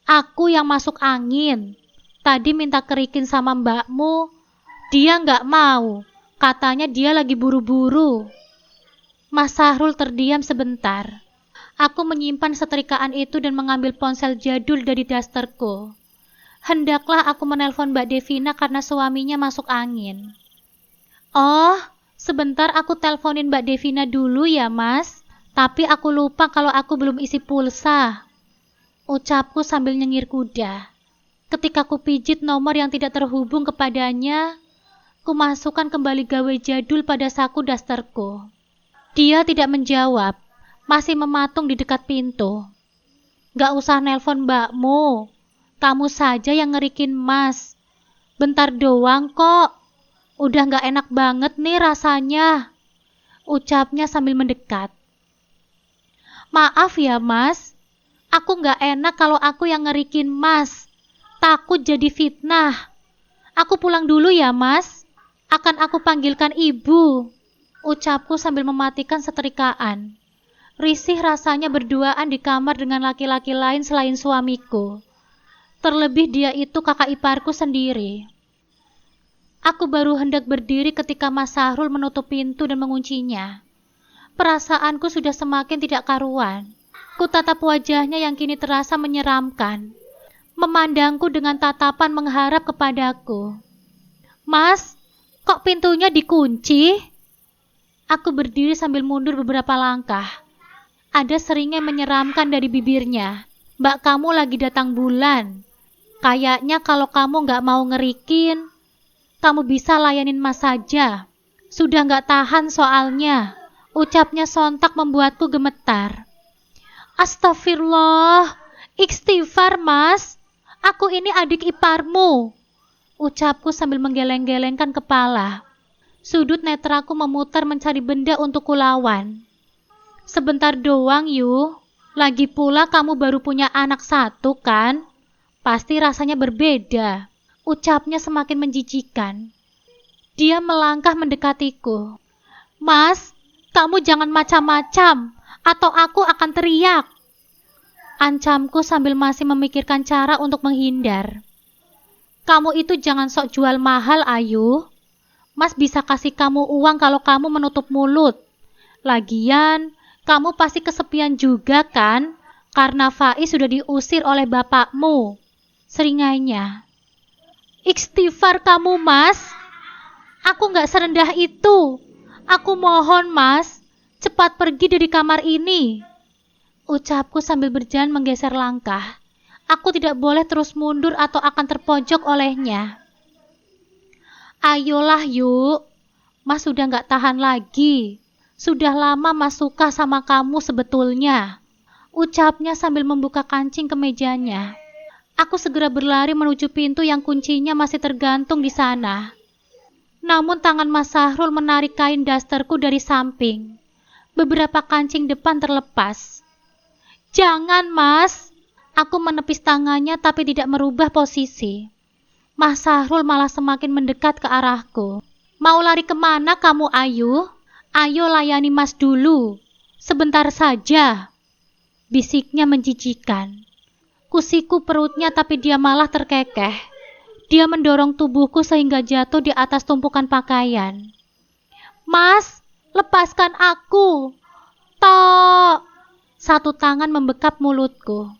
Aku yang masuk angin. Tadi minta kerikin sama mbakmu. Dia nggak mau. Katanya dia lagi buru-buru. Mas Sahrul terdiam sebentar. Aku menyimpan setrikaan itu dan mengambil ponsel jadul dari dasterku. Hendaklah aku menelpon Mbak Devina karena suaminya masuk angin. Oh, sebentar aku teleponin Mbak Devina dulu ya Mas. Tapi aku lupa kalau aku belum isi pulsa. Ucapku sambil nyengir kuda. Ketika ku pijit nomor yang tidak terhubung kepadanya, ku masukkan kembali gawe jadul pada saku dasterku. Dia tidak menjawab, masih mematung di dekat pintu. Gak usah nelpon mbakmu, kamu saja yang ngerikin Mas. Bentar doang kok, udah gak enak banget nih rasanya. Ucapnya sambil mendekat. Maaf ya Mas, aku gak enak kalau aku yang ngerikin Mas. Takut jadi fitnah. Aku pulang dulu ya Mas. Akan aku panggilkan ibu. Ucapku sambil mematikan setrikaan. Risih rasanya berduaan di kamar dengan laki-laki lain selain suamiku. Terlebih dia itu kakak iparku sendiri. Aku baru hendak berdiri ketika Mas Sahrul menutup pintu dan menguncinya. Perasaanku sudah semakin tidak karuan. Ku tatap wajahnya yang kini terasa menyeramkan. Memandangku dengan tatapan mengharap kepadaku. Mas, kok pintunya dikunci? Aku berdiri sambil mundur beberapa langkah. Ada seringnya menyeramkan dari bibirnya. Mbak kamu lagi datang bulan. Kayaknya kalau kamu gak mau ngerikin, kamu bisa layanin Mas saja. Sudah gak tahan soalnya. Ucapnya sontak membuatku gemetar. Astagfirullah, istighfar Mas. Aku ini adik iparmu. Ucapku sambil menggeleng-gelengkan kepala. Sudut netraku memutar mencari benda untuk kulawan. Sebentar doang Yu. Lagi pula kamu baru punya anak satu kan? Pasti rasanya berbeda. Ucapnya semakin menjijikan. Dia melangkah mendekatiku. Mas, kamu jangan macam-macam, atau aku akan teriak. Ancamku sambil masih memikirkan cara untuk menghindar. Kamu itu jangan sok jual mahal, Ayu. Mas bisa kasih kamu uang kalau kamu menutup mulut. Lagian, kamu pasti kesepian juga kan? Karena Faiz sudah diusir oleh bapakmu. Seringainya. Istighfar kamu, Mas. Aku gak serendah itu. Aku mohon, Mas. Cepat pergi dari kamar ini. Ucapku sambil berjalan menggeser langkah. Aku tidak boleh terus mundur atau akan terpojok olehnya. Ayolah yuk. Mas sudah gak tahan lagi. Sudah lama Mas suka sama kamu sebetulnya. Ucapnya sambil membuka kancing kemejanya. Aku segera berlari menuju pintu yang kuncinya masih tergantung di sana. Namun tangan Mas Sahrul menarik kain dasterku dari samping. Beberapa kancing depan terlepas. Jangan Mas, Aku menepis tangannya tapi tidak merubah posisi. Mas Sahrul malah semakin mendekat ke arahku. Mau lari kemana kamu, Ayu? Ayo layani Mas dulu. Sebentar saja. Bisiknya menjijikan. Kusiku perutnya tapi dia malah terkekeh. Dia mendorong tubuhku sehingga jatuh di atas tumpukan pakaian. Mas, lepaskan aku. Tok. Satu tangan membekap mulutku.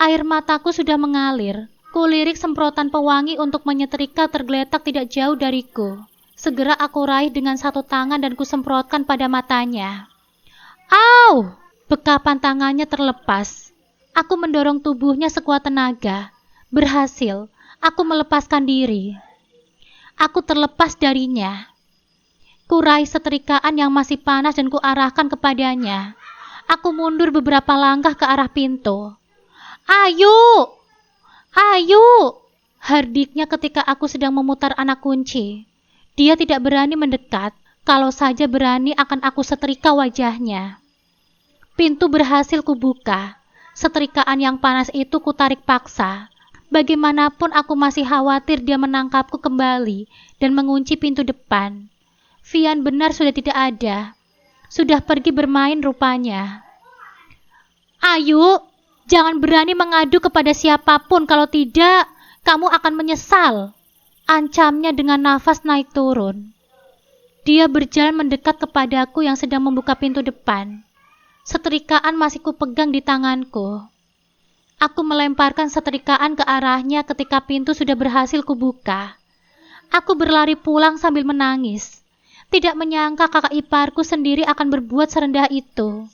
Air mataku sudah mengalir. Kulirik semprotan pewangi untuk menyetrika tergeletak tidak jauh dariku. Segera aku raih dengan satu tangan dan kusemprotkan pada matanya. Au! Bekapan tangannya terlepas. Aku mendorong tubuhnya sekuat tenaga. Berhasil. Aku melepaskan diri. Aku terlepas darinya. Kuraih setrikaan yang masih panas dan kuarahkan kepadanya. Aku mundur beberapa langkah ke arah pintu. Ayu! Ayu! Hardiknya ketika aku sedang memutar anak kunci. Dia tidak berani mendekat. Kalau saja berani akan aku setrika wajahnya. Pintu berhasil kubuka. Setrikaan yang panas itu kutarik paksa. Bagaimanapun aku masih khawatir dia menangkapku kembali dan mengunci pintu depan. Vian benar sudah tidak ada. Sudah pergi bermain rupanya. Ayu, jangan berani mengadu kepada siapapun, kalau tidak, kamu akan menyesal. Ancamnya dengan nafas naik turun. Dia berjalan mendekat kepadaku yang sedang membuka pintu depan. Setrikaan masih kupegang di tanganku. Aku melemparkan setrikaan ke arahnya ketika pintu sudah berhasil kubuka. Aku berlari pulang sambil menangis. Tidak menyangka kakak iparku sendiri akan berbuat serendah itu.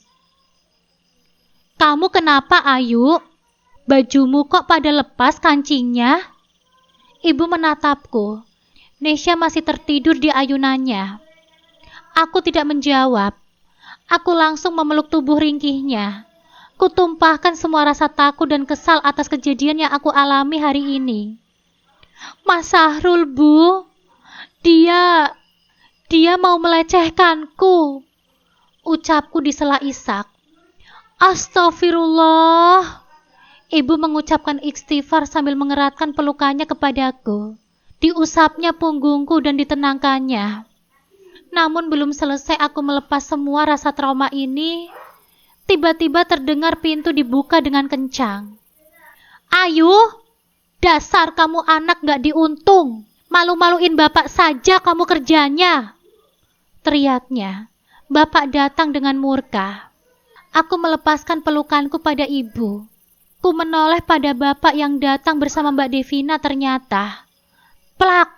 Kamu kenapa, Ayu? Bajumu kok pada lepas kancingnya? Ibu menatapku. Nesya masih tertidur di ayunannya. Aku tidak menjawab. Aku langsung memeluk tubuh ringkihnya. Kutumpahkan semua rasa takut dan kesal atas kejadian yang aku alami hari ini. Mas Sahrul, Bu. Dia mau melecehkanku. Ucapku di sela isak. Astagfirullah. Ibu mengucapkan istighfar sambil mengeratkan pelukannya kepadaku. Diusapnya punggungku dan ditenangkannya. Namun belum selesai aku melepas semua rasa trauma ini, tiba-tiba terdengar pintu dibuka dengan kencang. Ayu, dasar kamu anak gak diuntung. Malu-maluin bapak saja kamu kerjanya. Teriaknya. Bapak datang dengan murka. Aku melepaskan pelukanku pada ibu. Ku menoleh pada bapak yang datang bersama Mbak Devina ternyata. Plak!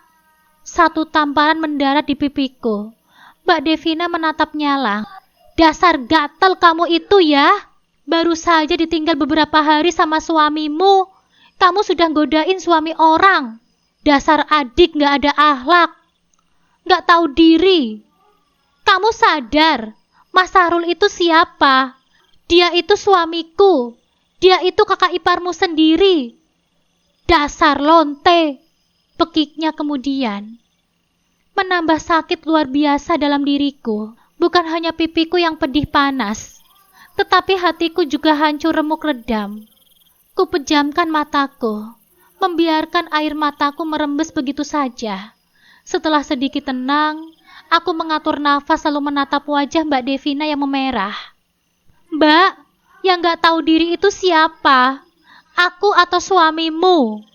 Satu tamparan mendarat di pipiku. Mbak Devina menatap nyala. Dasar gatel kamu itu ya. Baru saja ditinggal beberapa hari sama suamimu. Kamu sudah godain suami orang. Dasar adik gak ada akhlak. Gak tahu diri. Kamu sadar, Mas Sahrul itu siapa? Dia itu suamiku. Dia itu kakak iparmu sendiri. Dasar lonte. Pekiknya kemudian. Menambah sakit luar biasa dalam diriku. Bukan hanya pipiku yang pedih panas, tetapi hatiku juga hancur remuk redam. Ku pejamkan mataku, membiarkan air mataku merembes begitu saja. Setelah sedikit tenang, aku mengatur nafas lalu menatap wajah Mbak Devina yang memerah. Mbak, yang gak tahu diri itu siapa? Aku atau suamimu?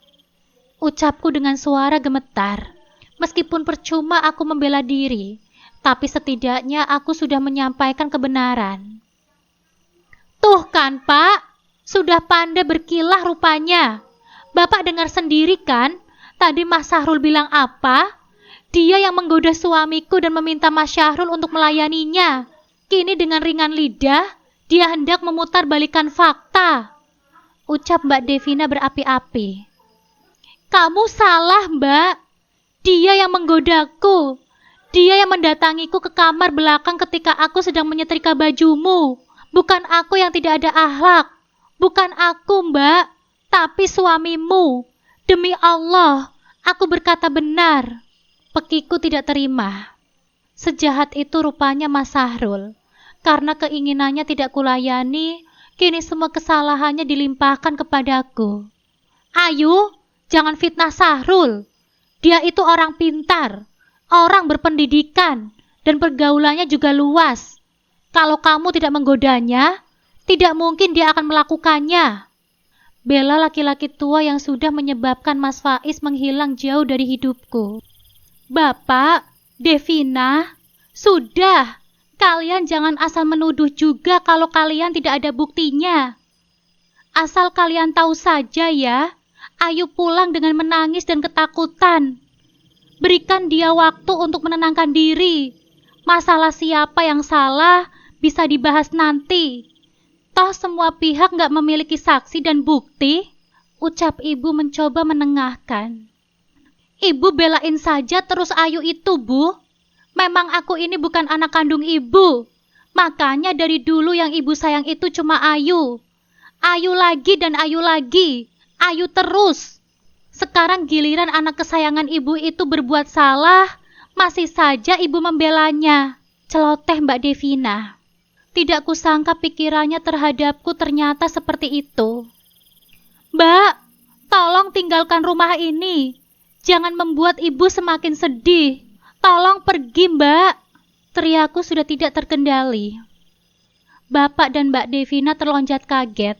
Ucapku dengan suara gemetar. Meskipun percuma aku membela diri, tapi setidaknya aku sudah menyampaikan kebenaran. Tuh kan, Pak, sudah pandai berkilah rupanya. Bapak dengar sendiri kan, tadi Mas Sahrul bilang apa? Dia yang menggoda suamiku dan meminta Mas Syahrul untuk melayaninya. Kini dengan ringan lidah, dia hendak memutar balikan fakta. Ucap Mbak Devina berapi-api. Kamu salah, Mbak. Dia yang menggodaku. Dia yang mendatangiku ke kamar belakang ketika aku sedang menyetrika bajumu. Bukan aku yang tidak ada akhlak. Bukan aku, Mbak. Tapi suamimu. Demi Allah, aku berkata benar. Pekiku tidak terima. Sejahat itu rupanya Mas Sahrul. Karena keinginannya tidak kulayani, Kini semua kesalahannya dilimpahkan kepadaku. Ayu, jangan fitnah Sahrul. Dia itu orang pintar, orang berpendidikan, dan pergaulannya juga luas. Kalau kamu tidak menggodanya, tidak mungkin dia akan melakukannya. Bella laki-laki tua yang sudah menyebabkan Mas Faiz menghilang jauh dari hidupku. Bapak, Devina, sudah. Kalian jangan asal menuduh juga kalau kalian tidak ada buktinya. Asal kalian tahu saja ya, Ayu pulang dengan menangis dan ketakutan. Berikan dia waktu untuk menenangkan diri. Masalah siapa yang salah bisa dibahas nanti. Toh semua pihak nggak memiliki saksi dan bukti, ucap ibu mencoba menengahkan. Ibu belain saja terus Ayu itu, Bu. Memang aku ini bukan anak kandung ibu. Makanya dari dulu yang ibu sayang itu cuma Ayu. Ayu lagi dan Ayu lagi. Ayu terus. Sekarang giliran anak kesayangan ibu itu berbuat salah, masih saja ibu membelanya. Celoteh Mbak Devina. Tidak kusangka pikirannya terhadapku ternyata seperti itu. Mbak, tolong tinggalkan rumah ini. Jangan membuat ibu semakin sedih. Tolong pergi, Mbak. Teriakku sudah tidak terkendali. Bapak dan Mbak Devina terlonjak kaget.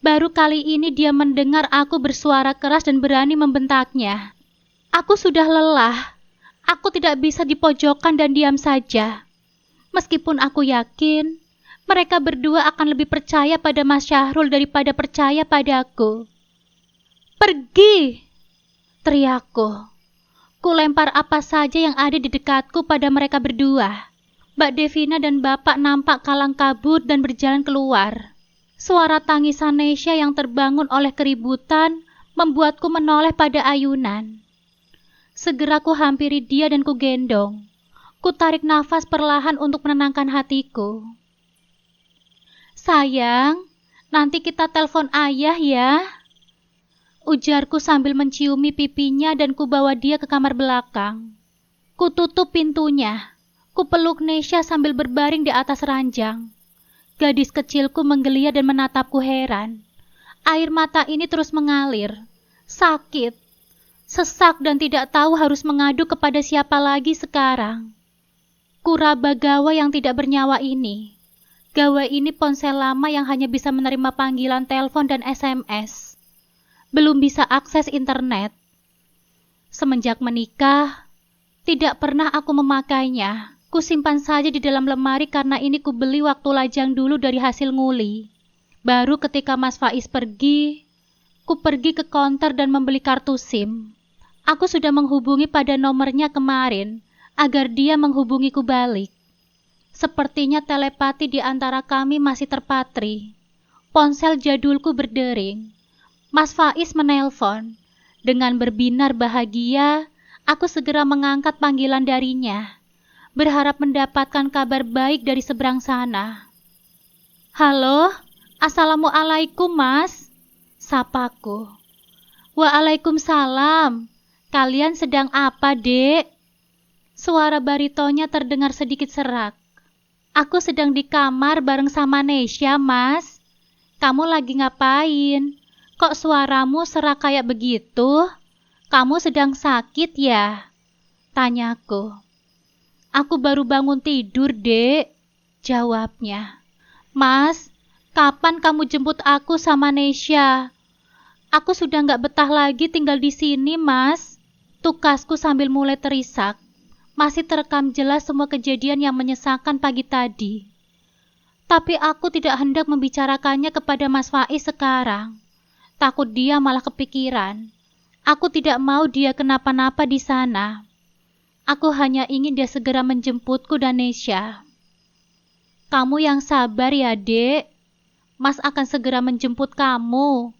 Baru kali ini dia mendengar aku bersuara keras dan berani membentaknya. Aku sudah lelah. Aku tidak bisa dipojokkan dan diam saja. Meskipun aku yakin, mereka berdua akan lebih percaya pada Mas Syahrul daripada percaya padaku. Pergi! Teriakku. Kulempar apa saja yang ada di dekatku pada mereka berdua. Mbak Devina dan Bapak nampak kalang kabut dan berjalan keluar. Suara tangisan Nesya yang terbangun oleh keributan membuatku menoleh pada ayunan. Segera ku hampiri dia dan ku gendong. Ku tarik nafas perlahan untuk menenangkan hatiku. Sayang, nanti kita telepon ayah ya. Ujarku sambil menciumi pipinya dan ku bawa dia ke kamar belakang. Ku tutup pintunya. Ku peluk Nesya sambil berbaring di atas ranjang. Gadis kecilku menggeliat dan menatapku heran. Air mata ini terus mengalir. Sakit, sesak dan tidak tahu harus mengadu kepada siapa lagi sekarang. Kuraba gawa yang tidak bernyawa ini. Gawa ini ponsel lama yang hanya bisa menerima panggilan telepon dan SMS. Belum bisa akses internet. Semenjak menikah, tidak pernah aku memakainya. Ku simpan saja di dalam lemari karena ini ku beli waktu lajang dulu dari hasil nguli. Baru ketika Mas Faiz pergi, ku pergi ke konter dan membeli kartu SIM. Aku sudah menghubungi pada nomornya kemarin, agar dia menghubungiku balik. Sepertinya telepati di antara kami masih terpatri. Ponsel jadulku berdering. Mas Faiz menelpon. Dengan berbinar bahagia, aku segera mengangkat panggilan darinya, berharap mendapatkan kabar baik dari seberang sana. Halo, Assalamualaikum Mas, sapaku. Waalaikumsalam, kalian sedang apa Dek? Suara baritonya terdengar sedikit serak. Aku sedang di kamar bareng sama Nesya, Mas. Kamu lagi ngapain? Kok suaramu serak kayak begitu? Kamu sedang sakit ya? Tanyaku. Aku baru bangun tidur, Dek. Jawabnya. Mas, kapan kamu jemput aku sama Nesya? Aku sudah gak betah lagi tinggal di sini, Mas. Tukasku sambil mulai terisak. Masih terekam jelas semua kejadian yang menyesalkan pagi tadi. Tapi aku tidak hendak membicarakannya kepada Mas Faiz sekarang. Takut dia malah kepikiran. Aku tidak mau dia kenapa-napa di sana. Aku hanya ingin dia segera menjemputku dan Nesya. Kamu yang sabar ya, Dek. Mas akan segera menjemput kamu.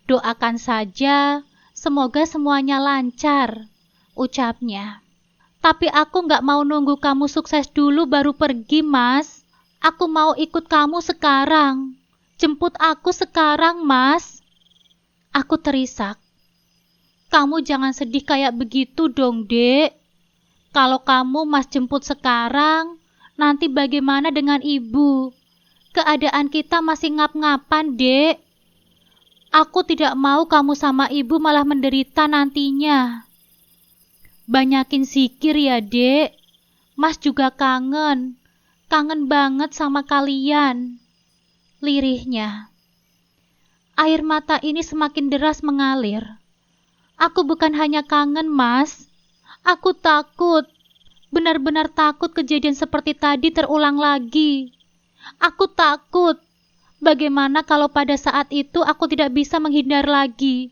Doakan saja, semoga semuanya lancar, ucapnya. Tapi aku gak mau nunggu kamu sukses dulu baru pergi, Mas. Aku mau ikut kamu sekarang. Jemput aku sekarang, Mas. Aku terisak. Kamu jangan sedih kayak begitu dong, Dek. Kalau kamu Mas jemput sekarang, nanti bagaimana dengan ibu? Keadaan kita masih ngap-ngapan, Dek. Aku tidak mau kamu sama ibu malah menderita nantinya. Banyakin zikir ya, Dek. Mas juga kangen. Kangen banget sama kalian. Lirihnya. Air mata ini semakin deras mengalir. Aku bukan hanya kangen, Mas. Aku takut. Benar-benar takut kejadian seperti tadi terulang lagi. Aku takut. Bagaimana kalau pada saat itu aku tidak bisa menghindar lagi?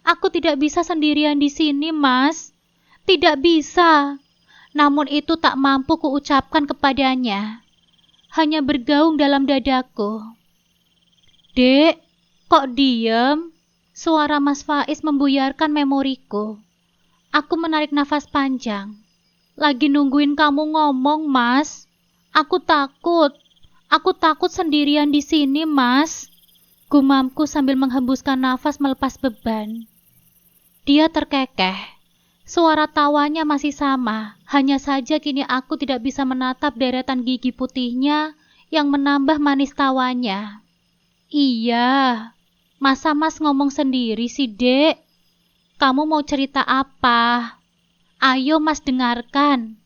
Aku tidak bisa sendirian di sini, Mas. Tidak bisa. Namun itu tak mampu kuucapkan kepadanya. Hanya bergaung dalam dadaku. Dek, kok diem? Suara Mas Faiz membuyarkan memoriku. Aku menarik nafas panjang. Lagi nungguin kamu ngomong, Mas. Aku takut. Aku takut sendirian di sini, Mas. Gumamku sambil menghembuskan nafas melepas beban. Dia terkekeh. Suara tawanya masih sama. Hanya saja kini aku tidak bisa menatap deretan gigi putihnya yang menambah manis tawanya. Iya. Masa Mas ngomong sendiri sih, Dek? Kamu mau cerita apa? Ayo Mas dengarkan.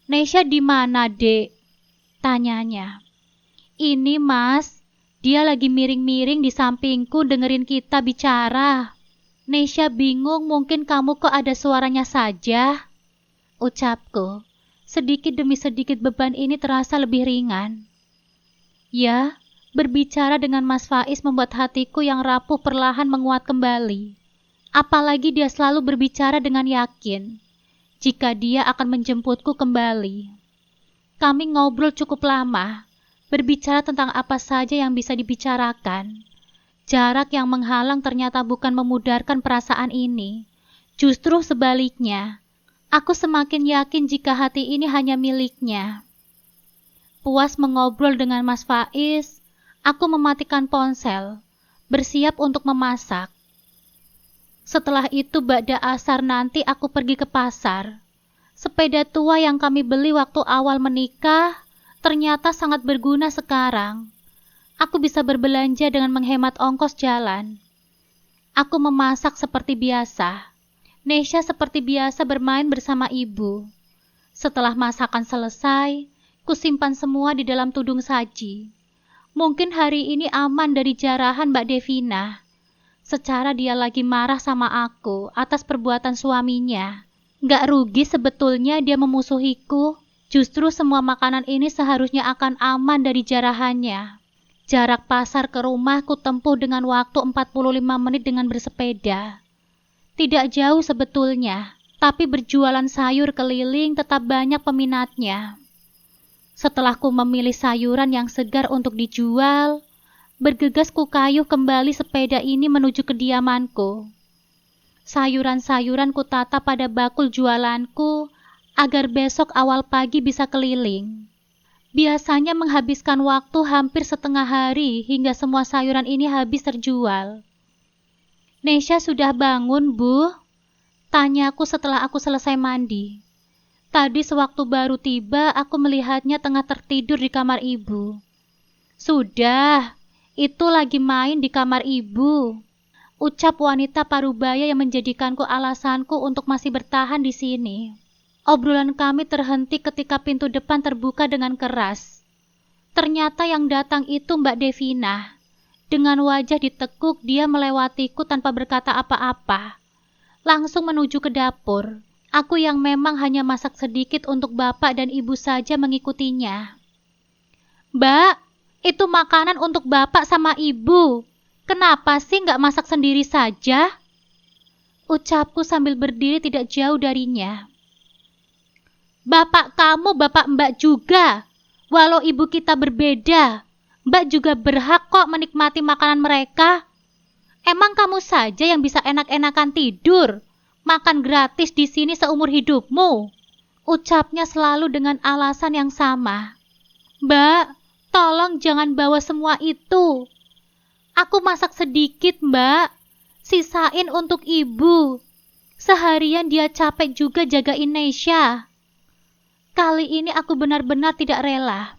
Nesya di mana, Dek? Tanyanya. Ini Mas, dia lagi miring-miring di sampingku dengerin kita bicara. Nesya bingung mungkin kamu kok ada suaranya saja. Ucapku. Sedikit demi sedikit beban ini terasa lebih ringan. Ya, berbicara dengan Mas Faiz membuat hatiku yang rapuh perlahan menguat kembali. Apalagi dia selalu berbicara dengan yakin, jika dia akan menjemputku kembali. Kami ngobrol cukup lama, berbicara tentang apa saja yang bisa dibicarakan. Jarak yang menghalang ternyata bukan memudarkan perasaan ini. Justru sebaliknya, aku semakin yakin jika hati ini hanya miliknya. Puas mengobrol dengan Mas Faiz, aku mematikan ponsel, bersiap untuk memasak. Setelah itu ba'da asar nanti aku pergi ke pasar. Sepeda tua yang kami beli waktu awal menikah ternyata sangat berguna sekarang. Aku bisa berbelanja dengan menghemat ongkos jalan. Aku memasak seperti biasa. Nesya seperti biasa bermain bersama ibu. Setelah masakan selesai, kusimpan semua di dalam tudung saji. Mungkin hari ini aman dari jarahan Mbak Devina. Secara dia lagi marah sama aku atas perbuatan suaminya. Gak rugi sebetulnya dia memusuhiku. Justru semua makanan ini seharusnya akan aman dari jarahannya. Jarak pasar ke rumah ku tempuh dengan waktu 45 menit dengan bersepeda. Tidak jauh sebetulnya, tapi berjualan sayur keliling tetap banyak peminatnya. Setelah ku memilih sayuran yang segar untuk dijual, bergegas ku kayuh kembali sepeda ini menuju kediamanku. Sayuran-sayuran ku tata pada bakul jualanku agar besok awal pagi bisa keliling. Biasanya menghabiskan waktu hampir setengah hari hingga semua sayuran ini habis terjual. Nesya sudah bangun, Bu? Tanyaku setelah aku selesai mandi. Tadi sewaktu baru tiba, aku melihatnya tengah tertidur di kamar ibu. Sudah, itu lagi main di kamar ibu. Ucap wanita parubaya yang menjadikanku alasanku untuk masih bertahan di sini. Obrolan kami terhenti ketika pintu depan terbuka dengan keras. Ternyata yang datang itu Mbak Devina. Dengan wajah ditekuk, dia melewatiku tanpa berkata apa-apa. Langsung menuju ke dapur. Aku yang memang hanya masak sedikit untuk bapak dan ibu saja mengikutinya. Mbak, itu makanan untuk bapak sama ibu. Kenapa sih nggak masak sendiri saja? Ucapku sambil berdiri tidak jauh darinya. Bapak kamu, bapak mbak juga. Walau ibu kita berbeda, mbak juga berhak kok menikmati makanan mereka. Emang kamu saja yang bisa enak-enakan tidur, makan gratis di sini seumur hidupmu? Ucapnya selalu dengan alasan yang sama. Mbak, tolong jangan bawa semua itu. Aku masak sedikit, Mbak. Sisain untuk ibu. Seharian dia capek juga jagain Nesya. Kali ini aku benar-benar tidak rela.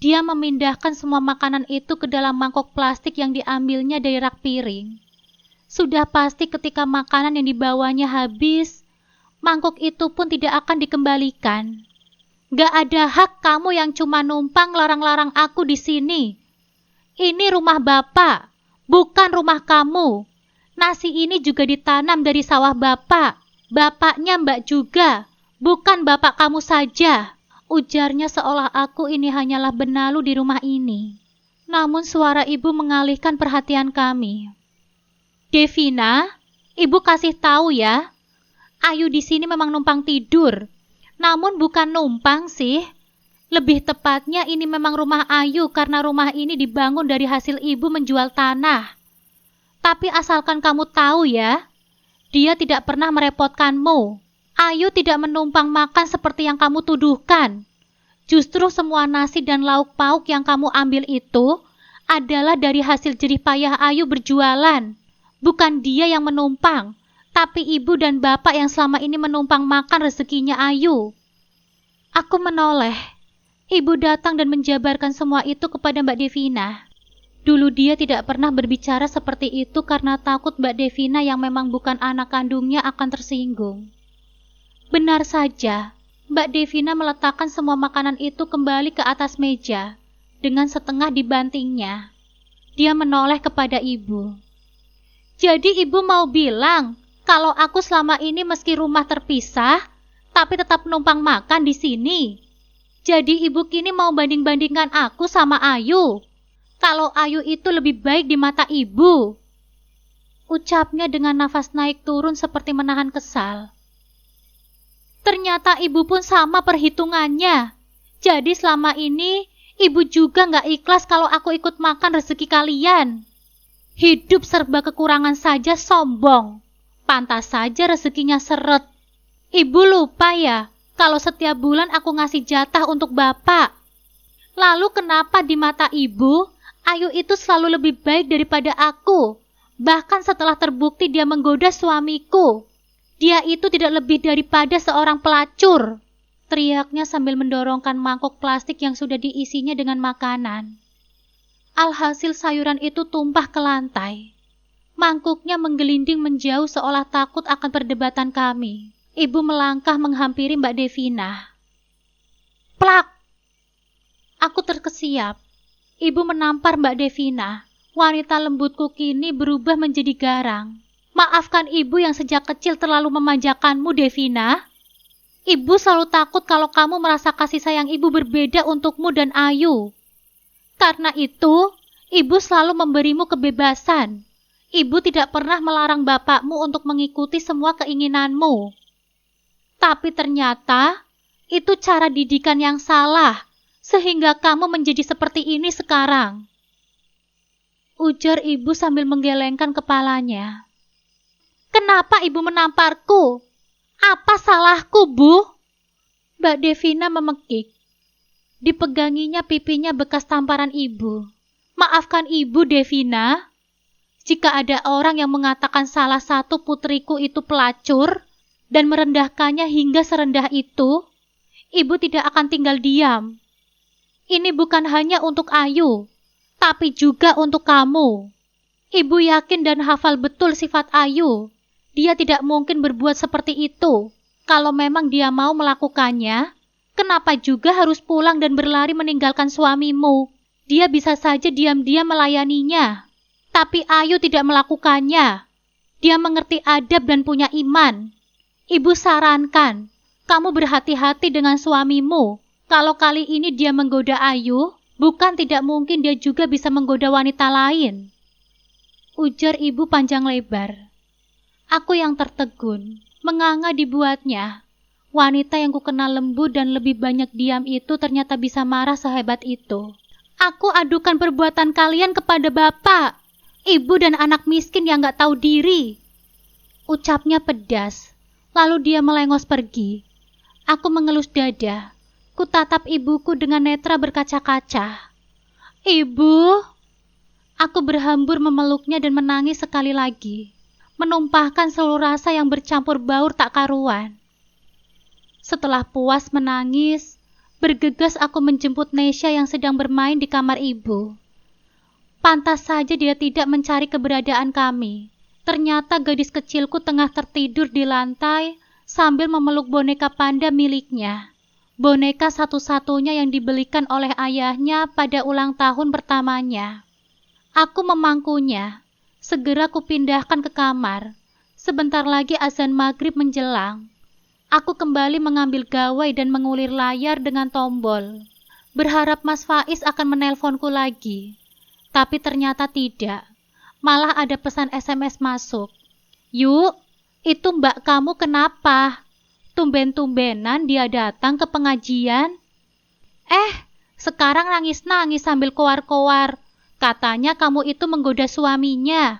Dia memindahkan semua makanan itu ke dalam mangkok plastik yang diambilnya dari rak piring. Sudah pasti ketika makanan yang dibawanya habis, mangkok itu pun tidak akan dikembalikan. Gak ada hak kamu yang cuma numpang larang-larang aku di sini. Ini rumah Bapak, bukan rumah kamu. Nasi ini juga ditanam dari sawah Bapak. Bapaknya Mbak juga, bukan bapak kamu saja. Ujarnya seolah aku ini hanyalah benalu di rumah ini. Namun suara ibu mengalihkan perhatian kami. Devina, ibu kasih tahu ya. Ayu di sini memang numpang tidur. Namun bukan numpang sih. Lebih tepatnya ini memang rumah Ayu karena rumah ini dibangun dari hasil ibu menjual tanah. Tapi asalkan kamu tahu ya, dia tidak pernah merepotkanmu. Ayu tidak menumpang makan seperti yang kamu tuduhkan. Justru semua nasi dan lauk pauk yang kamu ambil itu adalah dari hasil jerih payah Ayu berjualan. Bukan dia yang menumpang, tapi ibu dan bapak yang selama ini menumpang makan rezekinya Ayu. Aku menoleh. Ibu datang dan menjabarkan semua itu kepada Mbak Devina. Dulu dia tidak pernah berbicara seperti itu karena takut Mbak Devina yang memang bukan anak kandungnya akan tersinggung. Benar saja, Mbak Devina meletakkan semua makanan itu kembali ke atas meja, dengan setengah dibantingnya. Dia menoleh kepada ibu. Jadi ibu mau bilang, kalau aku selama ini meski rumah terpisah, tapi tetap numpang makan di sini. Jadi ibu kini mau banding-bandingkan aku sama Ayu. Kalau Ayu itu lebih baik di mata ibu. Ucapnya dengan nafas naik turun seperti menahan kesal. Ternyata ibu pun sama perhitungannya. Jadi selama ini, ibu juga gak ikhlas kalau aku ikut makan rezeki kalian. Hidup serba kekurangan saja sombong. Pantas saja rezekinya seret. Ibu lupa ya, kalau setiap bulan aku ngasih jatah untuk bapak. Lalu kenapa di mata ibu, Ayu itu selalu lebih baik daripada aku? Bahkan setelah terbukti dia menggoda suamiku. Dia itu tidak lebih daripada seorang pelacur. Teriaknya sambil mendorongkan mangkok plastik yang sudah diisinya dengan makanan. Alhasil sayuran itu tumpah ke lantai. Mangkuknya menggelinding menjauh seolah takut akan perdebatan kami. Ibu melangkah menghampiri Mbak Devina. Plak! Aku terkesiap. Ibu menampar Mbak Devina. Wanita lembutku kini berubah menjadi garang. Maafkan ibu yang sejak kecil terlalu memanjakanmu, Devina. Ibu selalu takut kalau kamu merasa kasih sayang ibu berbeda untukmu dan Ayu. Karena itu, ibu selalu memberimu kebebasan. Ibu tidak pernah melarang bapakmu untuk mengikuti semua keinginanmu. Tapi ternyata, itu cara didikan yang salah, sehingga kamu menjadi seperti ini sekarang. Ujar ibu sambil menggelengkan kepalanya. Kenapa ibu menamparku? Apa salahku, Bu? Mbak Devina memekik. Dipeganginya pipinya bekas tamparan ibu. Maafkan ibu, Devina. Jika ada orang yang mengatakan salah satu putriku itu pelacur dan merendahkannya hingga serendah itu, ibu tidak akan tinggal diam. Ini bukan hanya untuk Ayu, tapi juga untuk kamu. Ibu yakin dan hafal betul sifat Ayu. Dia tidak mungkin berbuat seperti itu. Kalau memang dia mau melakukannya, kenapa juga harus pulang dan berlari meninggalkan suamimu? Dia bisa saja diam-diam melayaninya. Tapi Ayu tidak melakukannya. Dia mengerti adab dan punya iman. Ibu sarankan, kamu berhati-hati dengan suamimu. Kalau kali ini dia menggoda Ayu, bukan tidak mungkin dia juga bisa menggoda wanita lain. Ujar ibu panjang lebar. Aku yang tertegun, menganga dibuatnya. Wanita yang kukenal lembut dan lebih banyak diam itu ternyata bisa marah sehebat itu. Aku adukan perbuatan kalian kepada bapak, ibu dan anak miskin yang gak tahu diri. Ucapnya pedas, lalu dia melengos pergi. Aku mengelus dada. Kutatap ibuku dengan netra berkaca-kaca. Ibu! Aku berhambur memeluknya dan menangis sekali lagi. Menumpahkan seluruh rasa yang bercampur baur tak karuan. Setelah puas menangis, Bergegas aku menjemput Nesya yang sedang bermain di kamar ibu. Pantas saja dia tidak mencari keberadaan kami. Ternyata gadis kecilku tengah tertidur di lantai sambil memeluk boneka panda miliknya. Boneka satu-satunya yang dibelikan oleh ayahnya pada ulang tahun pertamanya. Aku memangkunya. Segera kupindahkan ke kamar. Sebentar lagi azan maghrib menjelang. Aku kembali mengambil gawai dan mengulir layar dengan tombol. Berharap Mas Faiz akan menelponku lagi. Tapi ternyata tidak. Malah ada pesan SMS masuk. Yuk, itu mbak kamu kenapa? Tumben-tumbenan dia datang ke pengajian. Sekarang nangis-nangis sambil koar-koar. Katanya kamu itu menggoda suaminya.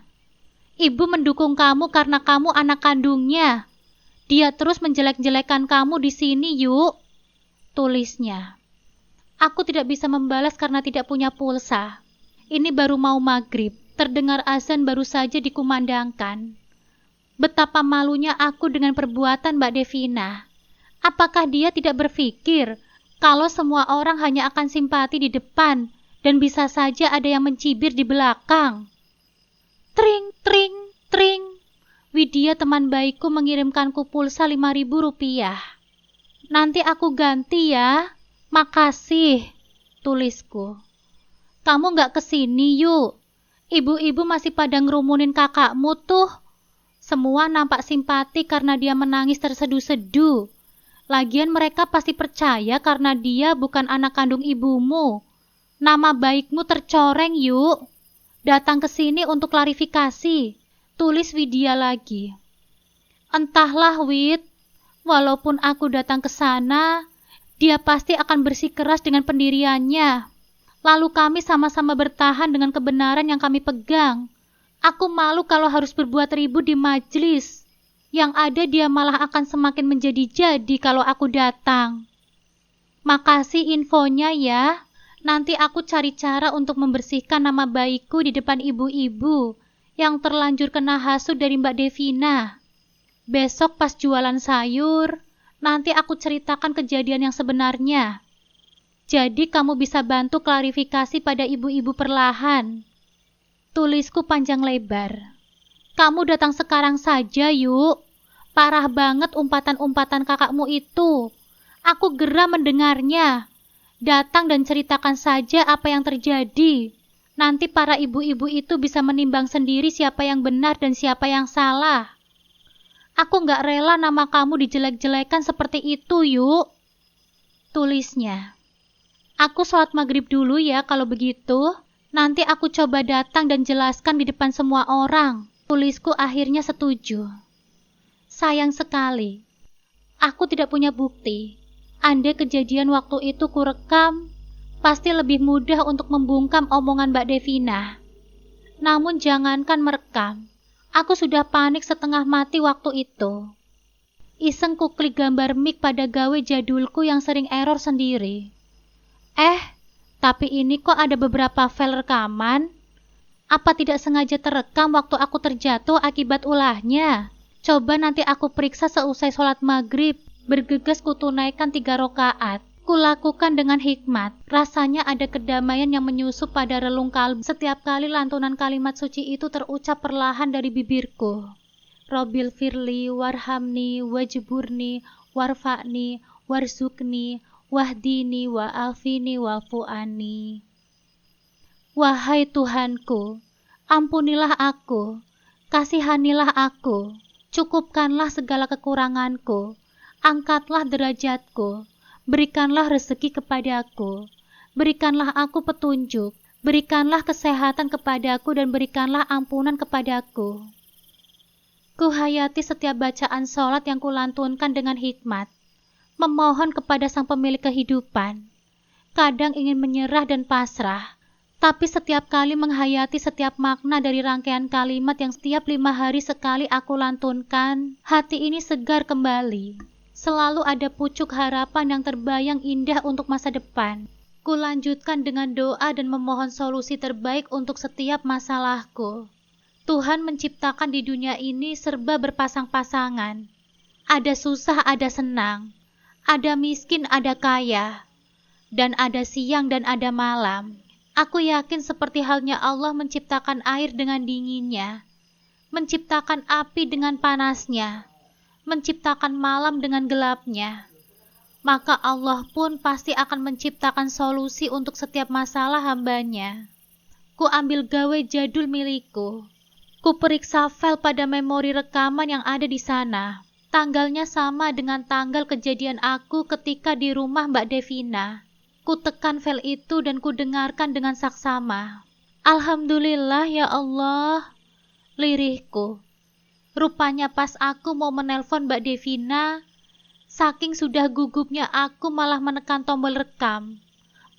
Ibu mendukung kamu karena kamu anak kandungnya. Dia terus menjelek-jelekan kamu di sini, yuk. Tulisnya. Aku tidak bisa membalas karena tidak punya pulsa. Ini baru mau maghrib. Terdengar azan baru saja dikumandangkan. Betapa malunya aku dengan perbuatan Mbak Devina. Apakah dia tidak berpikir kalau semua orang hanya akan simpati di depan dan bisa saja ada yang mencibir di belakang? Tring, tring, tring. Widya teman baikku mengirimkanku pulsa Rp5.000. Nanti aku ganti ya. Makasih, tulisku. Kamu gak kesini yuk. Ibu-ibu masih pada ngerumunin kakakmu tuh. Semua nampak simpati karena dia menangis terseduh-seduh. Lagian mereka pasti percaya karena dia bukan anak kandung ibumu. Nama baikmu tercoreng yuk. Datang ke sini untuk klarifikasi. Tulis Widya lagi. Entahlah Wid. Walaupun aku datang ke sana, dia pasti akan bersikeras dengan pendiriannya. Lalu kami sama-sama bertahan dengan kebenaran yang kami pegang. Aku malu kalau harus berbuat ribut di majelis. Yang ada dia malah akan semakin menjadi-jadi kalau aku datang. Makasih infonya ya. Nanti aku cari cara untuk membersihkan nama baikku di depan ibu-ibu yang terlanjur kena hasut dari Mbak Devina. Besok pas jualan sayur, nanti aku ceritakan kejadian yang sebenarnya. Jadi kamu bisa bantu klarifikasi pada ibu-ibu perlahan. Tulisku panjang lebar. Kamu datang sekarang saja yuk. Parah banget umpatan-umpatan kakakmu itu. Aku geram mendengarnya. Datang dan ceritakan saja apa yang terjadi. Nanti para ibu-ibu itu bisa menimbang sendiri siapa yang benar dan siapa yang salah. Aku gak rela nama kamu dijelek-jelekan seperti itu yuk. Tulisnya. Aku sholat maghrib dulu ya kalau begitu. Nanti aku coba datang dan jelaskan di depan semua orang. Tulisku akhirnya setuju. Sayang sekali. Aku tidak punya bukti. Andai kejadian waktu itu kurekam, pasti lebih mudah untuk membungkam omongan Mbak Devina. Namun jangankan merekam. Aku sudah panik setengah mati waktu itu. Iseng ku klik gambar mic pada gawe jadulku yang sering error sendiri. Tapi ini kok ada beberapa file rekaman? Apa tidak sengaja terekam waktu aku terjatuh akibat ulahnya? Coba nanti aku periksa seusai sholat maghrib. Bergegas kutunaikan 3 rakaat. Kulakukan dengan hikmat. Rasanya ada kedamaian yang menyusup pada relung kalbu setiap kali lantunan kalimat suci itu terucap perlahan dari bibirku. Robil firli, warhamni, wajburni, warfa'ni, warzukni, wahdini, wa'afini, wa'fu'ani. Wahai Tuhanku, ampunilah aku, kasihanilah aku, cukupkanlah segala kekuranganku, angkatlah derajatku, berikanlah rezeki kepadaku, berikanlah aku petunjuk, berikanlah kesehatan kepadaku dan berikanlah ampunan kepadaku. Kuhayati setiap bacaan sholat yang kulantunkan dengan hikmat, memohon kepada sang pemilik kehidupan. Kadang ingin menyerah dan pasrah, tapi setiap kali menghayati setiap makna dari rangkaian kalimat yang setiap 5 hari sekali aku lantunkan, hati ini segar kembali. Selalu ada pucuk harapan yang terbayang indah untuk masa depan. Kulanjutkan dengan doa dan memohon solusi terbaik untuk setiap masalahku. Tuhan menciptakan di dunia ini serba berpasang-pasangan. Ada susah, ada senang. Ada miskin, ada kaya. dan ada siang dan ada malam. Aku yakin seperti halnya Allah menciptakan air dengan dinginnya, menciptakan api dengan panasnya, menciptakan malam dengan gelapnya. Maka Allah pun pasti akan menciptakan solusi untuk setiap masalah hambanya. Ku ambil gawe jadul milikku. Ku periksa file pada memori rekaman yang ada di sana. Tanggalnya sama dengan tanggal kejadian aku ketika di rumah Mbak Devina. Ku tekan file itu dan ku dengarkan dengan saksama. Alhamdulillah ya Allah, lirihku. Rupanya pas aku mau menelpon Mbak Devina, saking sudah gugupnya aku malah menekan tombol rekam.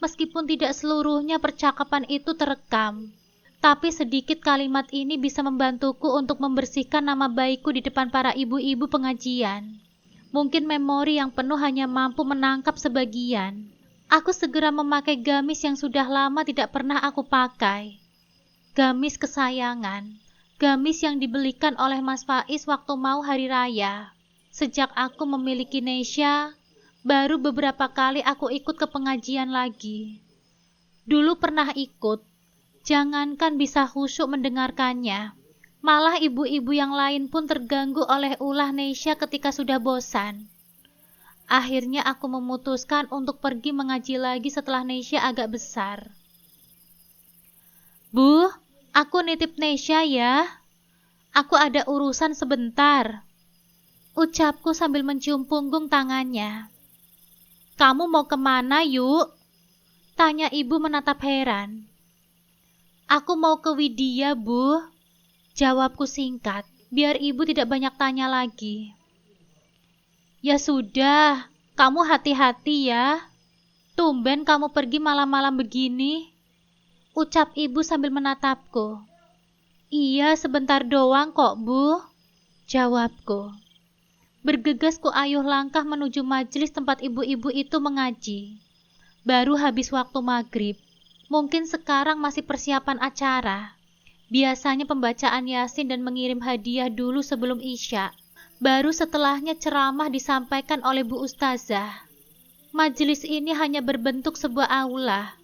Meskipun tidak seluruhnya percakapan itu terekam, tapi sedikit kalimat ini bisa membantuku untuk membersihkan nama baikku di depan para ibu-ibu pengajian. Mungkin memori yang penuh hanya mampu menangkap sebagian. Aku segera memakai gamis yang sudah lama tidak pernah aku pakai. Gamis kesayangan. Gamis yang dibelikan oleh Mas Faiz waktu mau hari raya. Sejak aku memiliki Nesya, baru beberapa kali aku ikut ke pengajian lagi. Dulu pernah ikut, jangankan bisa khusyuk mendengarkannya, malah ibu-ibu yang lain pun terganggu oleh ulah Nesya ketika sudah bosan. Akhirnya aku memutuskan untuk pergi mengaji lagi setelah Nesya agak besar. Bu, aku nitip Nesya ya. Aku ada urusan sebentar, ucapku sambil mencium punggung tangannya. Kamu mau kemana yuk? Tanya ibu menatap heran. Aku mau ke Widya, Bu. Jawabku singkat, biar ibu tidak banyak tanya lagi. Ya sudah, kamu hati-hati ya. Tumben kamu pergi malam-malam begini, ucap ibu sambil menatapku. Iya, sebentar doang kok, Bu. Jawabku. Bergegas ku ayuh langkah menuju majelis tempat ibu-ibu itu mengaji. Baru habis waktu maghrib. Mungkin sekarang masih persiapan acara. Biasanya pembacaan Yasin dan mengirim hadiah dulu sebelum Isya. Baru setelahnya ceramah disampaikan oleh Bu Ustazah. Majelis ini hanya berbentuk sebuah aula.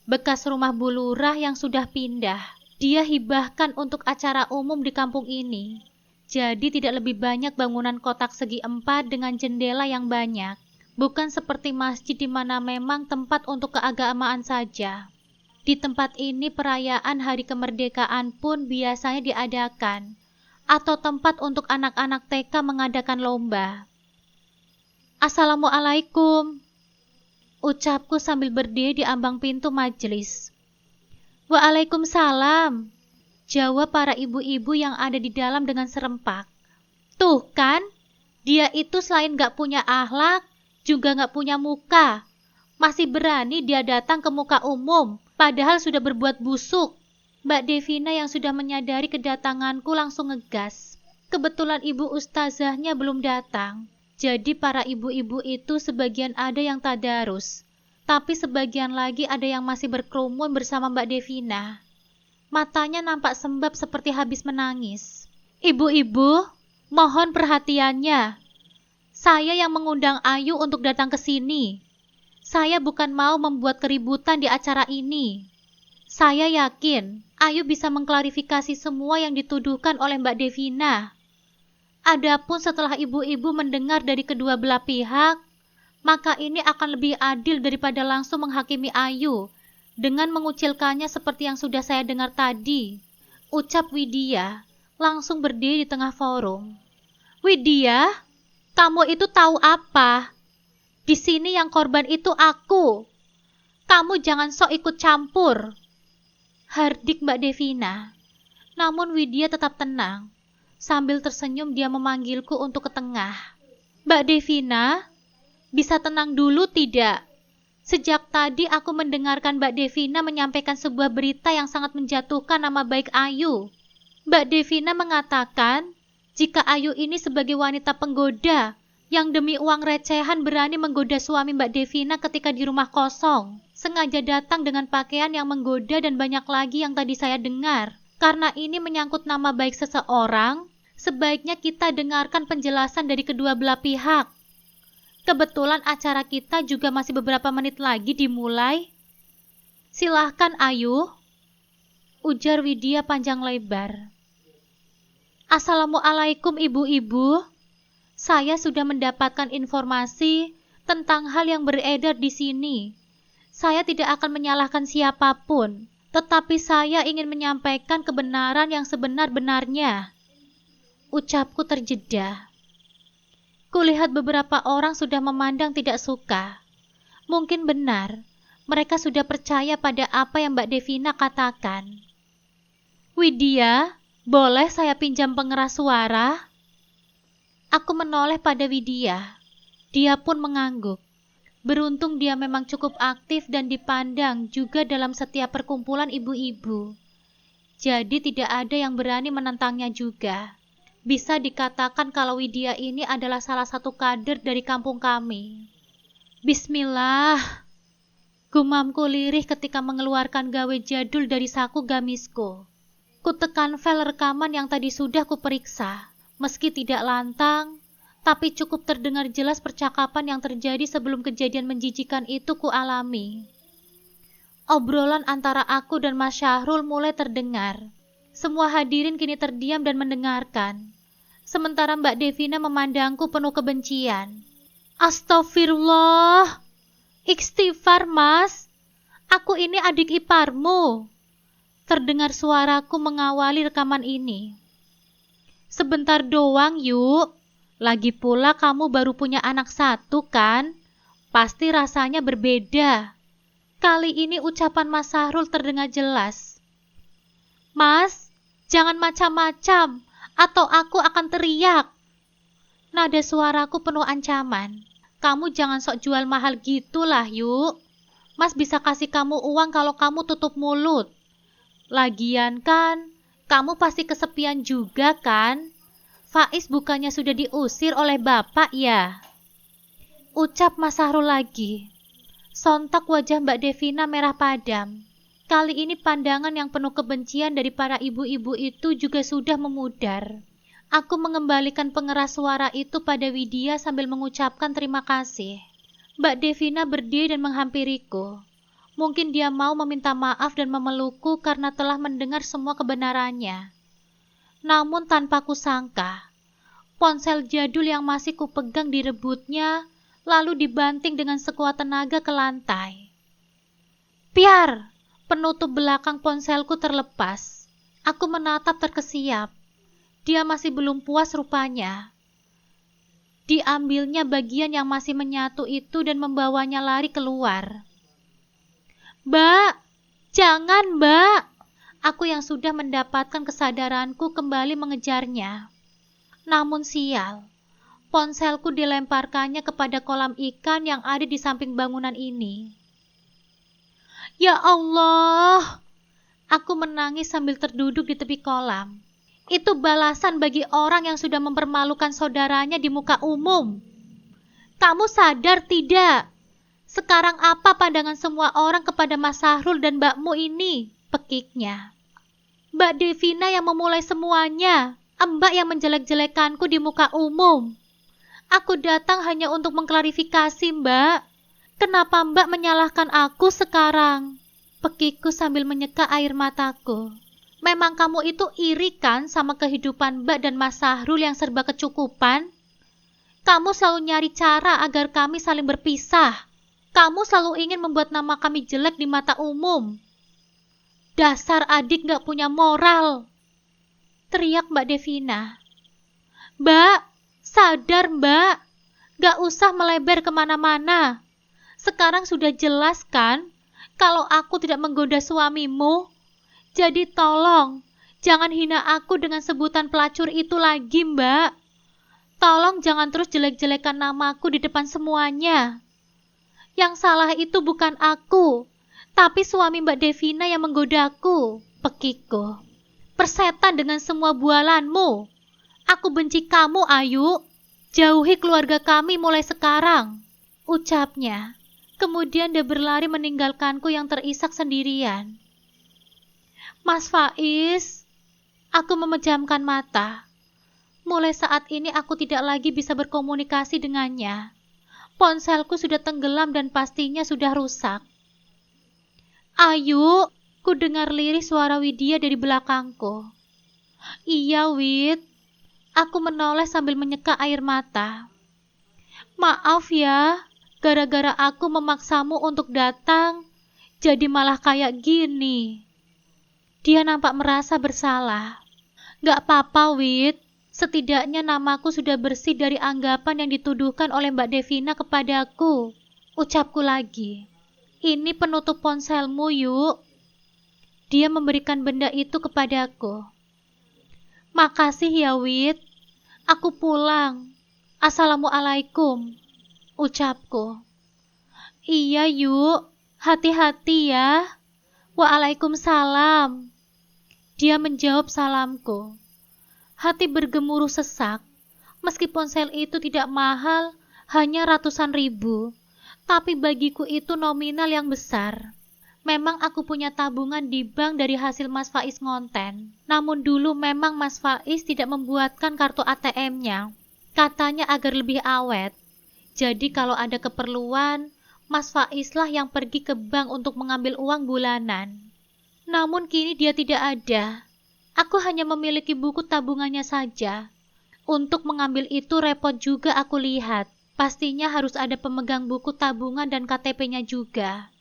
Bekas rumah Bu Lurah yang sudah pindah. Dia hibahkan untuk acara umum di kampung ini. Jadi tidak lebih banyak bangunan kotak segi 4 dengan jendela yang banyak. Bukan seperti masjid di mana memang tempat untuk keagamaan saja. Di tempat ini perayaan hari kemerdekaan pun biasanya diadakan. Atau tempat untuk anak-anak TK mengadakan lomba. Assalamualaikum, ucapku sambil berdiri di ambang pintu majelis. Waalaikumsalam, jawab para ibu-ibu yang ada di dalam dengan serempak. Tuh kan, dia itu selain gak punya akhlak, juga gak punya muka. Masih berani dia datang ke muka umum, padahal sudah berbuat busuk. Mbak Devina yang sudah menyadari kedatanganku langsung ngegas. Kebetulan ibu ustazahnya belum datang. Jadi para ibu-ibu itu sebagian ada yang tadarus. Tapi sebagian lagi ada yang masih berkerumun bersama Mbak Devina. Matanya nampak sembab seperti habis menangis. Ibu-ibu, mohon perhatiannya. Saya yang mengundang Ayu untuk datang ke sini. Saya bukan mau membuat keributan di acara ini. Saya yakin Ayu bisa mengklarifikasi semua yang dituduhkan oleh Mbak Devina. Adapun setelah ibu-ibu mendengar dari kedua belah pihak, maka ini akan lebih adil daripada langsung menghakimi Ayu dengan mengucilkannya seperti yang sudah saya dengar tadi, ucap Widya, langsung berdiri di tengah forum. Widya, kamu itu tahu apa? Di sini yang korban itu aku. Kamu jangan sok ikut campur. Hardik Mbak Devina. Namun Widya tetap tenang. Sambil tersenyum dia memanggilku untuk ke tengah. Mbak Devina, bisa tenang dulu tidak? Sejak tadi aku mendengarkan Mbak Devina menyampaikan sebuah berita yang sangat menjatuhkan nama baik Ayu. Mbak Devina mengatakan, jika Ayu ini sebagai wanita penggoda, yang demi uang recehan berani menggoda suami Mbak Devina ketika di rumah kosong, sengaja datang dengan pakaian yang menggoda dan banyak lagi yang tadi saya dengar. Karena ini menyangkut nama baik seseorang, sebaiknya kita dengarkan penjelasan dari kedua belah pihak. Kebetulan acara kita juga masih beberapa menit lagi dimulai. Silahkan Ayu, ujar Widya panjang lebar. Assalamualaikum ibu-ibu. Saya sudah mendapatkan informasi tentang hal yang beredar di sini. Saya tidak akan menyalahkan siapapun, tetapi saya ingin menyampaikan kebenaran yang sebenar-benarnya. Ucapku terjeda. Kulihat beberapa orang sudah memandang tidak suka. Mungkin benar, mereka sudah percaya pada apa yang Mbak Devina katakan. Widya, boleh saya pinjam pengeras suara? Aku menoleh pada Widya. Dia pun mengangguk. Beruntung dia memang cukup aktif dan dipandang juga dalam setiap perkumpulan ibu-ibu. Jadi tidak ada yang berani menentangnya juga. Bisa dikatakan kalau Widya ini adalah salah satu kader dari kampung kami. Bismillah, gumamku lirih ketika mengeluarkan gawe jadul dari saku gamisku. Kutekan file rekaman yang tadi sudah kuperiksa. Meski tidak lantang, tapi cukup terdengar jelas percakapan yang terjadi sebelum kejadian menjijikan itu kualami. Obrolan antara aku dan Mas Syahrul mulai terdengar. Semua hadirin kini terdiam dan mendengarkan. Sementara Mbak Devina memandangku penuh kebencian. Astagfirullah. Istighfar, Mas. Aku ini adik iparmu. Terdengar suaraku mengawali rekaman ini. Sebentar doang yuk. Lagi pula kamu baru punya anak satu kan? Pasti rasanya berbeda. Kali ini ucapan Mas Syahrul terdengar jelas. Mas, jangan macam-macam, atau aku akan teriak. Nada suaraku penuh ancaman. Kamu jangan sok jual mahal gitulah yuk. Mas bisa kasih kamu uang kalau kamu tutup mulut. Lagian kan, kamu pasti kesepian juga kan? Faiz bukannya sudah diusir oleh bapak ya? Ucap Mas Syahrul lagi. Sontak wajah Mbak Devina merah padam. Kali ini pandangan yang penuh kebencian dari para ibu-ibu itu juga sudah memudar. Aku mengembalikan pengeras suara itu pada Widya sambil mengucapkan terima kasih. Mbak Devina berdiri dan menghampiriku. Mungkin dia mau meminta maaf dan memelukku karena telah mendengar semua kebenarannya. Namun tanpa kusangka, ponsel jadul yang masih kupegang direbutnya, lalu dibanting dengan sekuat tenaga ke lantai. Piar! Penutup belakang ponselku terlepas. Aku menatap terkesiap. Dia masih belum puas rupanya. Diambilnya bagian yang masih menyatu itu dan membawanya lari keluar. Mbak! Jangan, Mbak! Aku yang sudah mendapatkan kesadaranku kembali mengejarnya. Namun sial, ponselku dilemparkannya kepada kolam ikan yang ada di samping bangunan ini. Ya Allah! Aku menangis sambil terduduk di tepi kolam. Itu balasan bagi orang yang sudah mempermalukan saudaranya di muka umum. Kamu sadar tidak? Sekarang apa pandangan semua orang kepada Mas Syahrul dan mbakmu ini? Pekiknya. Mbak Devina yang memulai semuanya. Mbak yang menjelek-jelekanku di muka umum. Aku datang hanya untuk mengklarifikasi, Mbak. Kenapa Mbak menyalahkan aku sekarang? Pekikku sambil menyeka air mataku. Memang kamu itu iri kan sama kehidupan Mbak dan Mas Syahrul yang serba kecukupan? Kamu selalu nyari cara agar kami saling berpisah. Kamu selalu ingin membuat nama kami jelek di mata umum. Dasar adik gak punya moral. Teriak Mbak Devina. Mbak, sadar Mbak. Gak usah melebar kemana-mana. Sekarang sudah jelas kan kalau aku tidak menggoda suamimu. Jadi tolong, jangan hina aku dengan sebutan pelacur itu lagi, Mbak. Tolong jangan terus jelek-jelekan namaku di depan semuanya. Yang salah itu bukan aku, tapi suami Mbak Devina yang menggodaku, pekikku. Persetan dengan semua bualanmu. Aku benci kamu, Ayu. Jauhi keluarga kami mulai sekarang, ucapnya. Kemudian dia berlari meninggalkanku yang terisak sendirian. Mas Faiz, aku memejamkan mata. Mulai saat ini aku tidak lagi bisa berkomunikasi dengannya. Ponselku sudah tenggelam dan pastinya sudah rusak. Ayu, ku dengar lirih suara Widya dari belakangku. Iya, Wid. Aku menoleh sambil menyeka air mata. Maaf ya, gara-gara aku memaksamu untuk datang, jadi malah kayak gini. Dia nampak merasa bersalah. Gak apa-apa, Wid. Setidaknya namaku sudah bersih dari anggapan yang dituduhkan oleh Mbak Devina kepadaku. Ucapku lagi. Ini penutup ponselmu, yuk. Dia memberikan benda itu kepadaku. Makasih ya, Wid. Aku pulang. Assalamualaikum. Ucapku. Iya, yuk. Hati-hati ya. Waalaikumsalam. Dia menjawab salamku. Hati bergemuruh sesak. Meski ponsel itu tidak mahal, hanya ratusan ribu, tapi bagiku itu nominal yang besar. Memang aku punya tabungan di bank dari hasil Mas Faiz ngonten. Namun dulu memang Mas Faiz tidak membuatkan kartu ATM-nya. Katanya agar lebih awet. Jadi kalau ada keperluan, Mas Faiz lah yang pergi ke bank untuk mengambil uang bulanan. Namun kini dia tidak ada. Aku hanya memiliki buku tabungannya saja. Untuk mengambil itu repot juga aku lihat. Pastinya harus ada pemegang buku tabungan dan KTP-nya juga.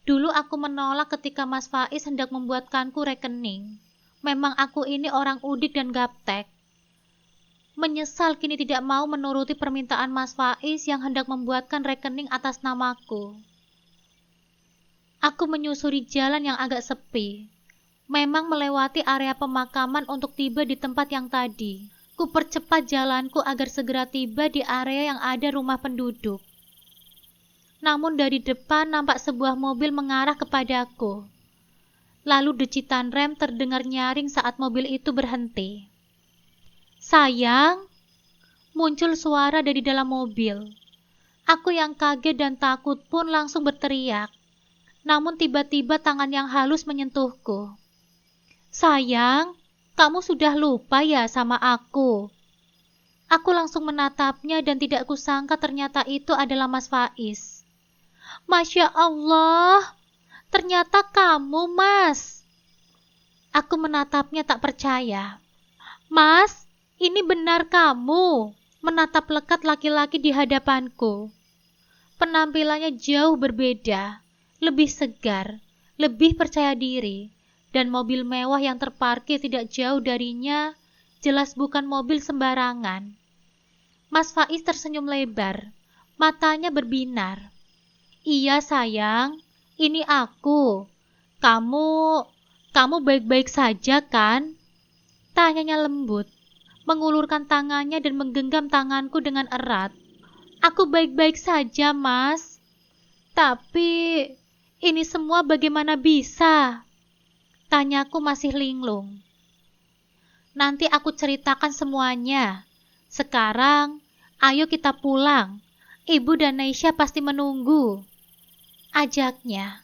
Dulu aku menolak ketika Mas Faiz hendak membuatkanku rekening. Memang aku ini orang udik dan gaptek. Menyesal kini tidak mau menuruti permintaan Mas Faiz yang hendak membuatkan rekening atas namaku. Aku menyusuri jalan yang agak sepi. Memang melewati area pemakaman untuk tiba di tempat yang tadi. Ku percepat jalanku agar segera tiba di area yang ada rumah penduduk. Namun dari depan nampak sebuah mobil mengarah kepadaku. Lalu decitan rem terdengar nyaring saat mobil itu berhenti. Sayang, muncul suara dari dalam mobil. Aku yang kaget dan takut pun langsung berteriak. Namun tiba-tiba tangan yang halus menyentuhku. Sayang, kamu sudah lupa ya sama aku? Aku langsung menatapnya dan tidak kusangka ternyata itu adalah Mas Faiz. Masya Allah, ternyata kamu, Mas. Aku menatapnya tak percaya. Mas, ini benar kamu? Menatap lekat laki-laki di hadapanku. Penampilannya jauh berbeda, lebih segar, lebih percaya diri. Dan mobil mewah yang terparkir tidak jauh darinya jelas bukan mobil sembarangan. Mas Faiz tersenyum lebar, matanya berbinar. Iya sayang, ini aku. Kamu baik-baik saja kan? Tanyanya lembut, mengulurkan tangannya dan menggenggam tanganku dengan erat. Aku baik-baik saja, Mas. Tapi ini semua bagaimana bisa? Tanyaku masih linglung. Nanti aku ceritakan semuanya. Sekarang, ayo kita pulang. Ibu dan Naisha pasti menunggu. Ajaknya,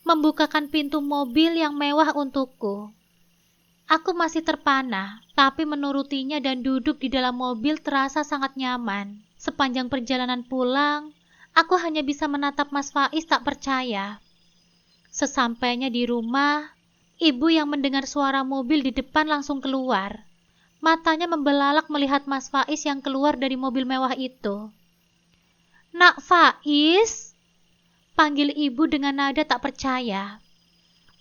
membukakan pintu mobil yang mewah untukku. Aku masih terpana, tapi menurutinya dan duduk di dalam mobil terasa sangat nyaman. Sepanjang perjalanan pulang, aku hanya bisa menatap Mas Faiz tak percaya. Sesampainya di rumah, ibu yang mendengar suara mobil di depan langsung keluar. Matanya membelalak melihat Mas Faiz yang keluar dari mobil mewah itu. Nak Faiz, panggil ibu dengan nada tak percaya.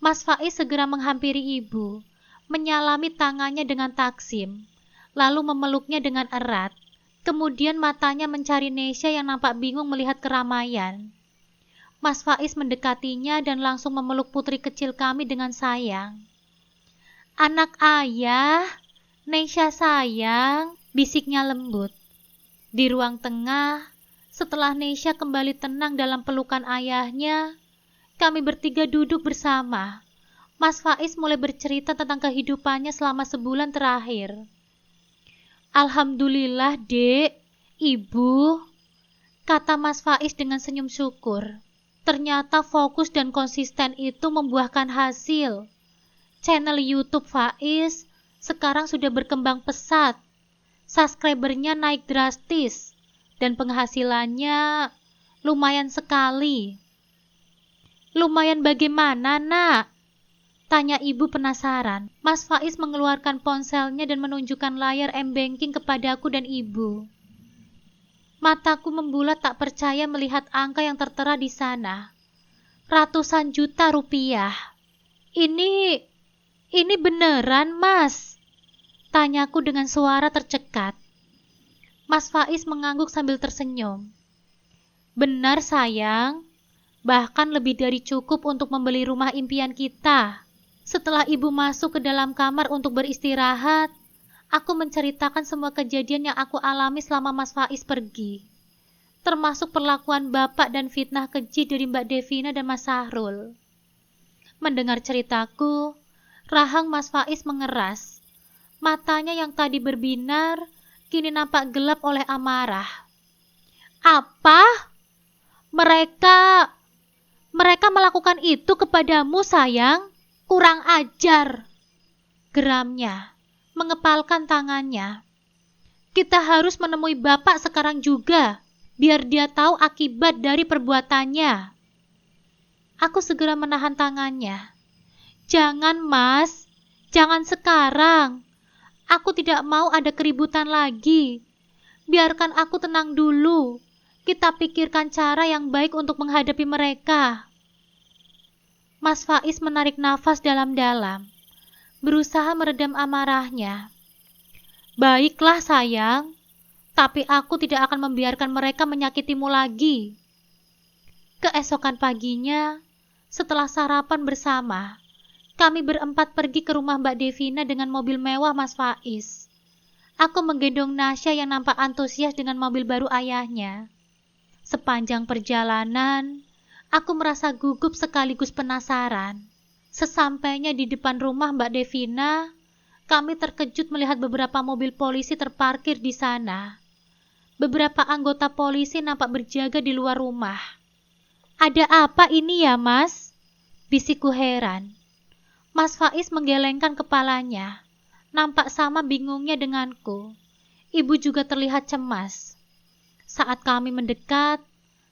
Mas Faiz segera menghampiri ibu, menyalami tangannya dengan taksim, lalu memeluknya dengan erat. Kemudian matanya mencari Nesya yang nampak bingung melihat keramaian. Mas Faiz mendekatinya dan langsung memeluk putri kecil kami dengan sayang. Anak ayah, Nesya sayang, bisiknya lembut. Di ruang tengah, setelah Nesya kembali tenang dalam pelukan ayahnya, kami bertiga duduk bersama. Mas Faiz mulai bercerita tentang kehidupannya selama sebulan terakhir. Alhamdulillah, Dek, Ibu, kata Mas Faiz dengan senyum syukur. Ternyata fokus dan konsisten itu membuahkan hasil. Channel YouTube Faiz sekarang sudah berkembang pesat. Subscribernya naik drastis. dan penghasilannya lumayan sekali. Lumayan bagaimana, Nak? Tanya ibu penasaran. Mas Faiz mengeluarkan ponselnya dan menunjukkan layar m-banking kepadaku dan ibu. Mataku membulat tak percaya melihat angka yang tertera di sana. Ratusan juta rupiah. Ini beneran, Mas? Tanyaku dengan suara tercekat. Mas Faiz mengangguk sambil tersenyum. Benar, sayang. Bahkan lebih dari cukup untuk membeli rumah impian kita. Setelah ibu masuk ke dalam kamar untuk beristirahat, aku menceritakan semua kejadian yang aku alami selama Mas Faiz pergi. Termasuk perlakuan bapak dan fitnah keji dari Mbak Devina dan Mas Sahrul. Mendengar ceritaku, rahang Mas Faiz mengeras. Matanya yang tadi berbinar, kini nampak gelap oleh amarah. Apa? Mereka melakukan itu kepadamu, sayang? Kurang ajar. Geramnya, mengepalkan tangannya. Kita harus menemui bapak sekarang juga, biar dia tahu akibat dari perbuatannya. Aku segera menahan tangannya. Jangan, Mas. Jangan sekarang. Aku tidak mau ada keributan lagi. Biarkan aku tenang dulu. Kita pikirkan cara yang baik untuk menghadapi mereka. Mas Faiz menarik nafas dalam-dalam, berusaha meredam amarahnya. Baiklah, sayang. Tapi aku tidak akan membiarkan mereka menyakitimu lagi. Keesokan paginya, setelah sarapan bersama, kami berempat pergi ke rumah Mbak Devina dengan mobil mewah Mas Faiz. Aku menggendong Nasya yang nampak antusias dengan mobil baru ayahnya. Sepanjang perjalanan, aku merasa gugup sekaligus penasaran. Sesampainya di depan rumah Mbak Devina, kami terkejut melihat beberapa mobil polisi terparkir di sana. Beberapa anggota polisi nampak berjaga di luar rumah. Ada apa ini ya, Mas? Bisikku heran. Mas Faiz menggelengkan kepalanya. Nampak sama bingungnya denganku. Ibu juga terlihat cemas. Saat kami mendekat,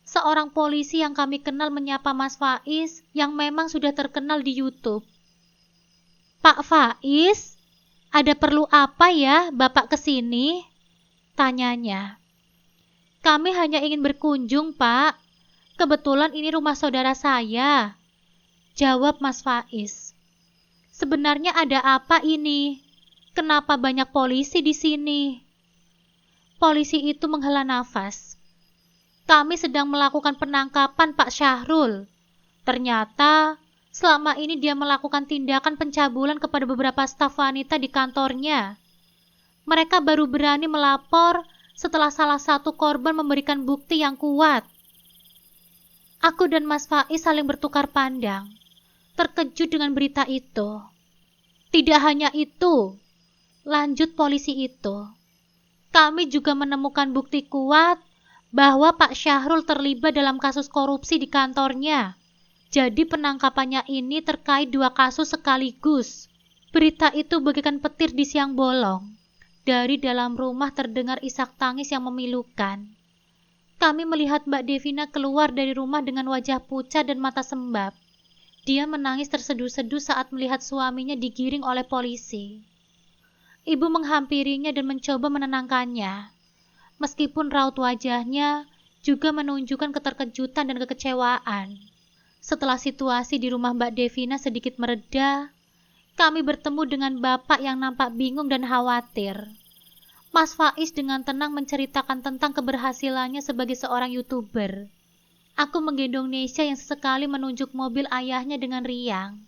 seorang polisi yang kami kenal menyapa Mas Faiz yang memang sudah terkenal di YouTube. Pak Faiz, ada perlu apa ya Bapak kesini? Tanyanya. Kami hanya ingin berkunjung, Pak. Kebetulan ini rumah saudara saya. Jawab Mas Faiz. Sebenarnya ada apa ini? Kenapa banyak polisi di sini? Polisi itu menghela nafas. Kami sedang melakukan penangkapan Pak Syahrul. Ternyata selama ini dia melakukan tindakan pencabulan kepada beberapa staf wanita di kantornya. Mereka baru berani melapor setelah salah satu korban memberikan bukti yang kuat. Aku dan Mas Faiz saling bertukar pandang, terkejut dengan berita itu. Tidak hanya itu, lanjut polisi itu. Kami juga menemukan bukti kuat bahwa Pak Syahrul terlibat dalam kasus korupsi di kantornya. Jadi penangkapannya ini terkait 2 kasus sekaligus. Berita itu bagaikan petir di siang bolong. Dari dalam rumah terdengar isak tangis yang memilukan. Kami melihat Mbak Devina keluar dari rumah dengan wajah pucat dan mata sembab. Dia menangis terseduh-seduh saat melihat suaminya digiring oleh polisi. Ibu menghampirinya dan mencoba menenangkannya. Meskipun raut wajahnya juga menunjukkan keterkejutan dan kekecewaan. Setelah situasi di rumah Mbak Devina sedikit mereda, kami bertemu dengan bapak yang nampak bingung dan khawatir. Mas Faiz dengan tenang menceritakan tentang keberhasilannya sebagai seorang YouTuber. Aku menggendong Nesya yang sesekali menunjuk mobil ayahnya dengan riang.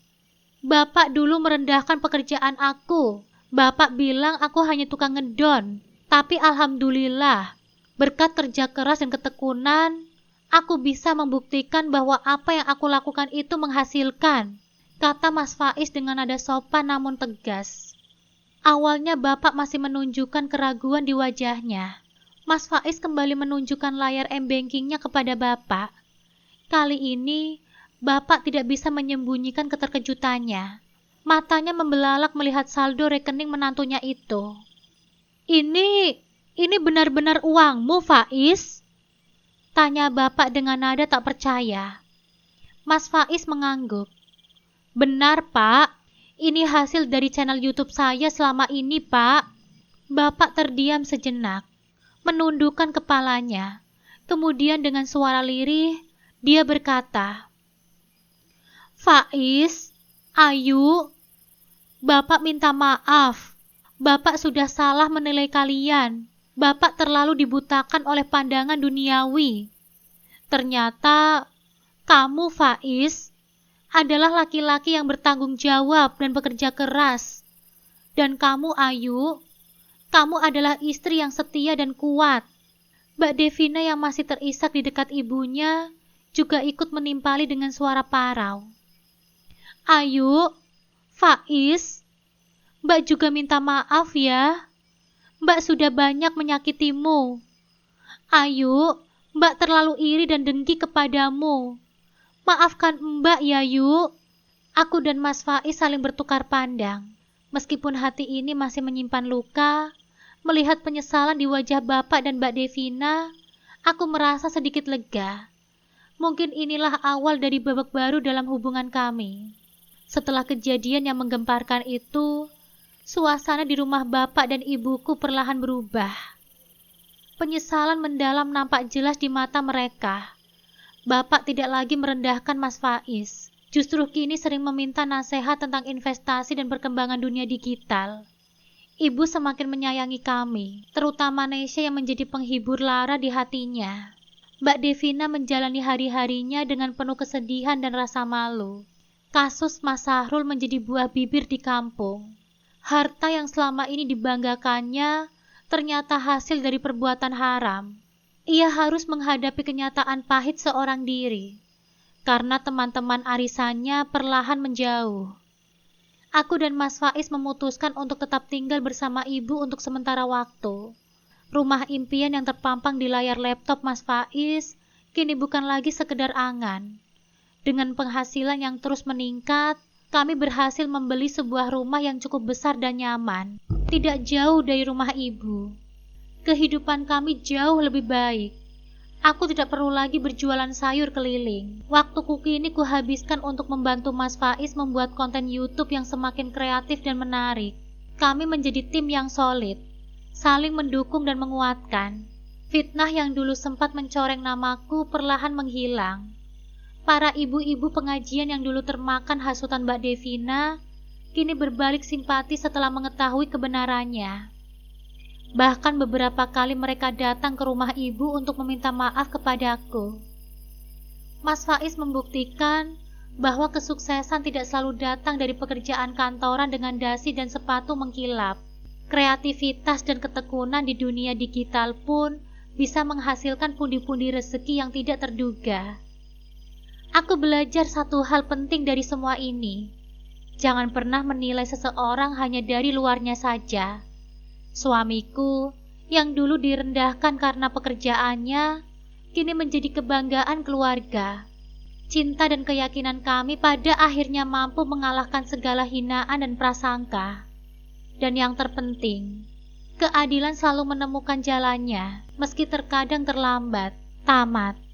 Bapak dulu merendahkan pekerjaan aku. Bapak bilang aku hanya tukang ngedon. Tapi alhamdulillah, berkat kerja keras dan ketekunan, aku bisa membuktikan bahwa apa yang aku lakukan itu menghasilkan, kata Mas Faiz dengan nada sopan namun tegas. Awalnya bapak masih menunjukkan keraguan di wajahnya. Mas Faiz kembali menunjukkan layar m-bankingnya kepada bapak. Kali ini, bapak tidak bisa menyembunyikan keterkejutannya. Matanya membelalak melihat saldo rekening menantunya itu. Ini benar-benar uangmu, Faiz? Tanya bapak dengan nada tak percaya. Mas Faiz mengangguk. Benar, Pak. Ini hasil dari channel YouTube saya selama ini, Pak. Bapak terdiam sejenak, menundukkan kepalanya. Kemudian dengan suara lirih, dia berkata, Faiz, Ayu, Bapak minta maaf. Bapak sudah salah menilai kalian. Bapak terlalu dibutakan oleh pandangan duniawi. Ternyata kamu, Faiz, adalah laki-laki yang bertanggung jawab dan bekerja keras. Dan kamu, Ayu, kamu adalah istri yang setia dan kuat. Mbak Devina yang masih terisak di dekat ibunya juga ikut menimpali dengan suara parau. Ayu, Faiz, Mbak juga minta maaf ya. Mbak sudah banyak menyakitimu. Ayu, Mbak terlalu iri dan dengki kepadamu. Maafkan Mbak ya, Yu. Aku dan Mas Faiz saling bertukar pandang. Meskipun hati ini masih menyimpan luka, melihat penyesalan di wajah Bapak dan Mbak Devina, aku merasa sedikit lega. Mungkin inilah awal dari babak baru dalam hubungan kami. Setelah kejadian yang menggemparkan itu, suasana di rumah bapak dan ibuku perlahan berubah. Penyesalan mendalam nampak jelas di mata mereka. Bapak tidak lagi merendahkan Mas Faiz. Justru kini sering meminta nasihat tentang investasi dan perkembangan dunia digital. Ibu semakin menyayangi kami, terutama Nesya yang menjadi penghibur lara di hatinya. Mbak Devina menjalani hari-harinya dengan penuh kesedihan dan rasa malu. Kasus Mas Sahrul menjadi buah bibir di kampung. Harta yang selama ini dibanggakannya ternyata hasil dari perbuatan haram. Ia harus menghadapi kenyataan pahit seorang diri, karena teman-teman arisannya perlahan menjauh. Aku dan Mas Faiz memutuskan untuk tetap tinggal bersama ibu untuk sementara waktu. Rumah impian yang terpampang di layar laptop Mas Faiz kini bukan lagi sekedar angan. Dengan penghasilan yang terus meningkat, kami berhasil membeli sebuah rumah yang cukup besar dan nyaman, tidak jauh dari rumah ibu. Kehidupan kami jauh lebih baik. Aku tidak perlu lagi berjualan sayur keliling. Waktuku kini kuhabiskan untuk membantu Mas Faiz membuat konten YouTube yang semakin kreatif dan menarik. Kami menjadi tim yang solid, saling mendukung dan menguatkan. Fitnah yang dulu sempat mencoreng namaku perlahan menghilang. Para ibu-ibu pengajian yang dulu termakan hasutan Mbak Devina, kini berbalik simpati setelah mengetahui kebenarannya. Bahkan beberapa kali mereka datang ke rumah ibu untuk meminta maaf kepadaku. Mas Faiz membuktikan bahwa kesuksesan tidak selalu datang dari pekerjaan kantoran dengan dasi dan sepatu mengkilap. Kreativitas dan ketekunan di dunia digital pun bisa menghasilkan pundi-pundi rezeki yang tidak terduga. Aku belajar satu hal penting dari semua ini. Jangan pernah menilai seseorang hanya dari luarnya saja. Suamiku, yang dulu direndahkan karena pekerjaannya, kini menjadi kebanggaan keluarga. Cinta dan keyakinan kami pada akhirnya mampu mengalahkan segala hinaan dan prasangka. Dan yang terpenting, keadilan selalu menemukan jalannya, meski terkadang terlambat. Tamat.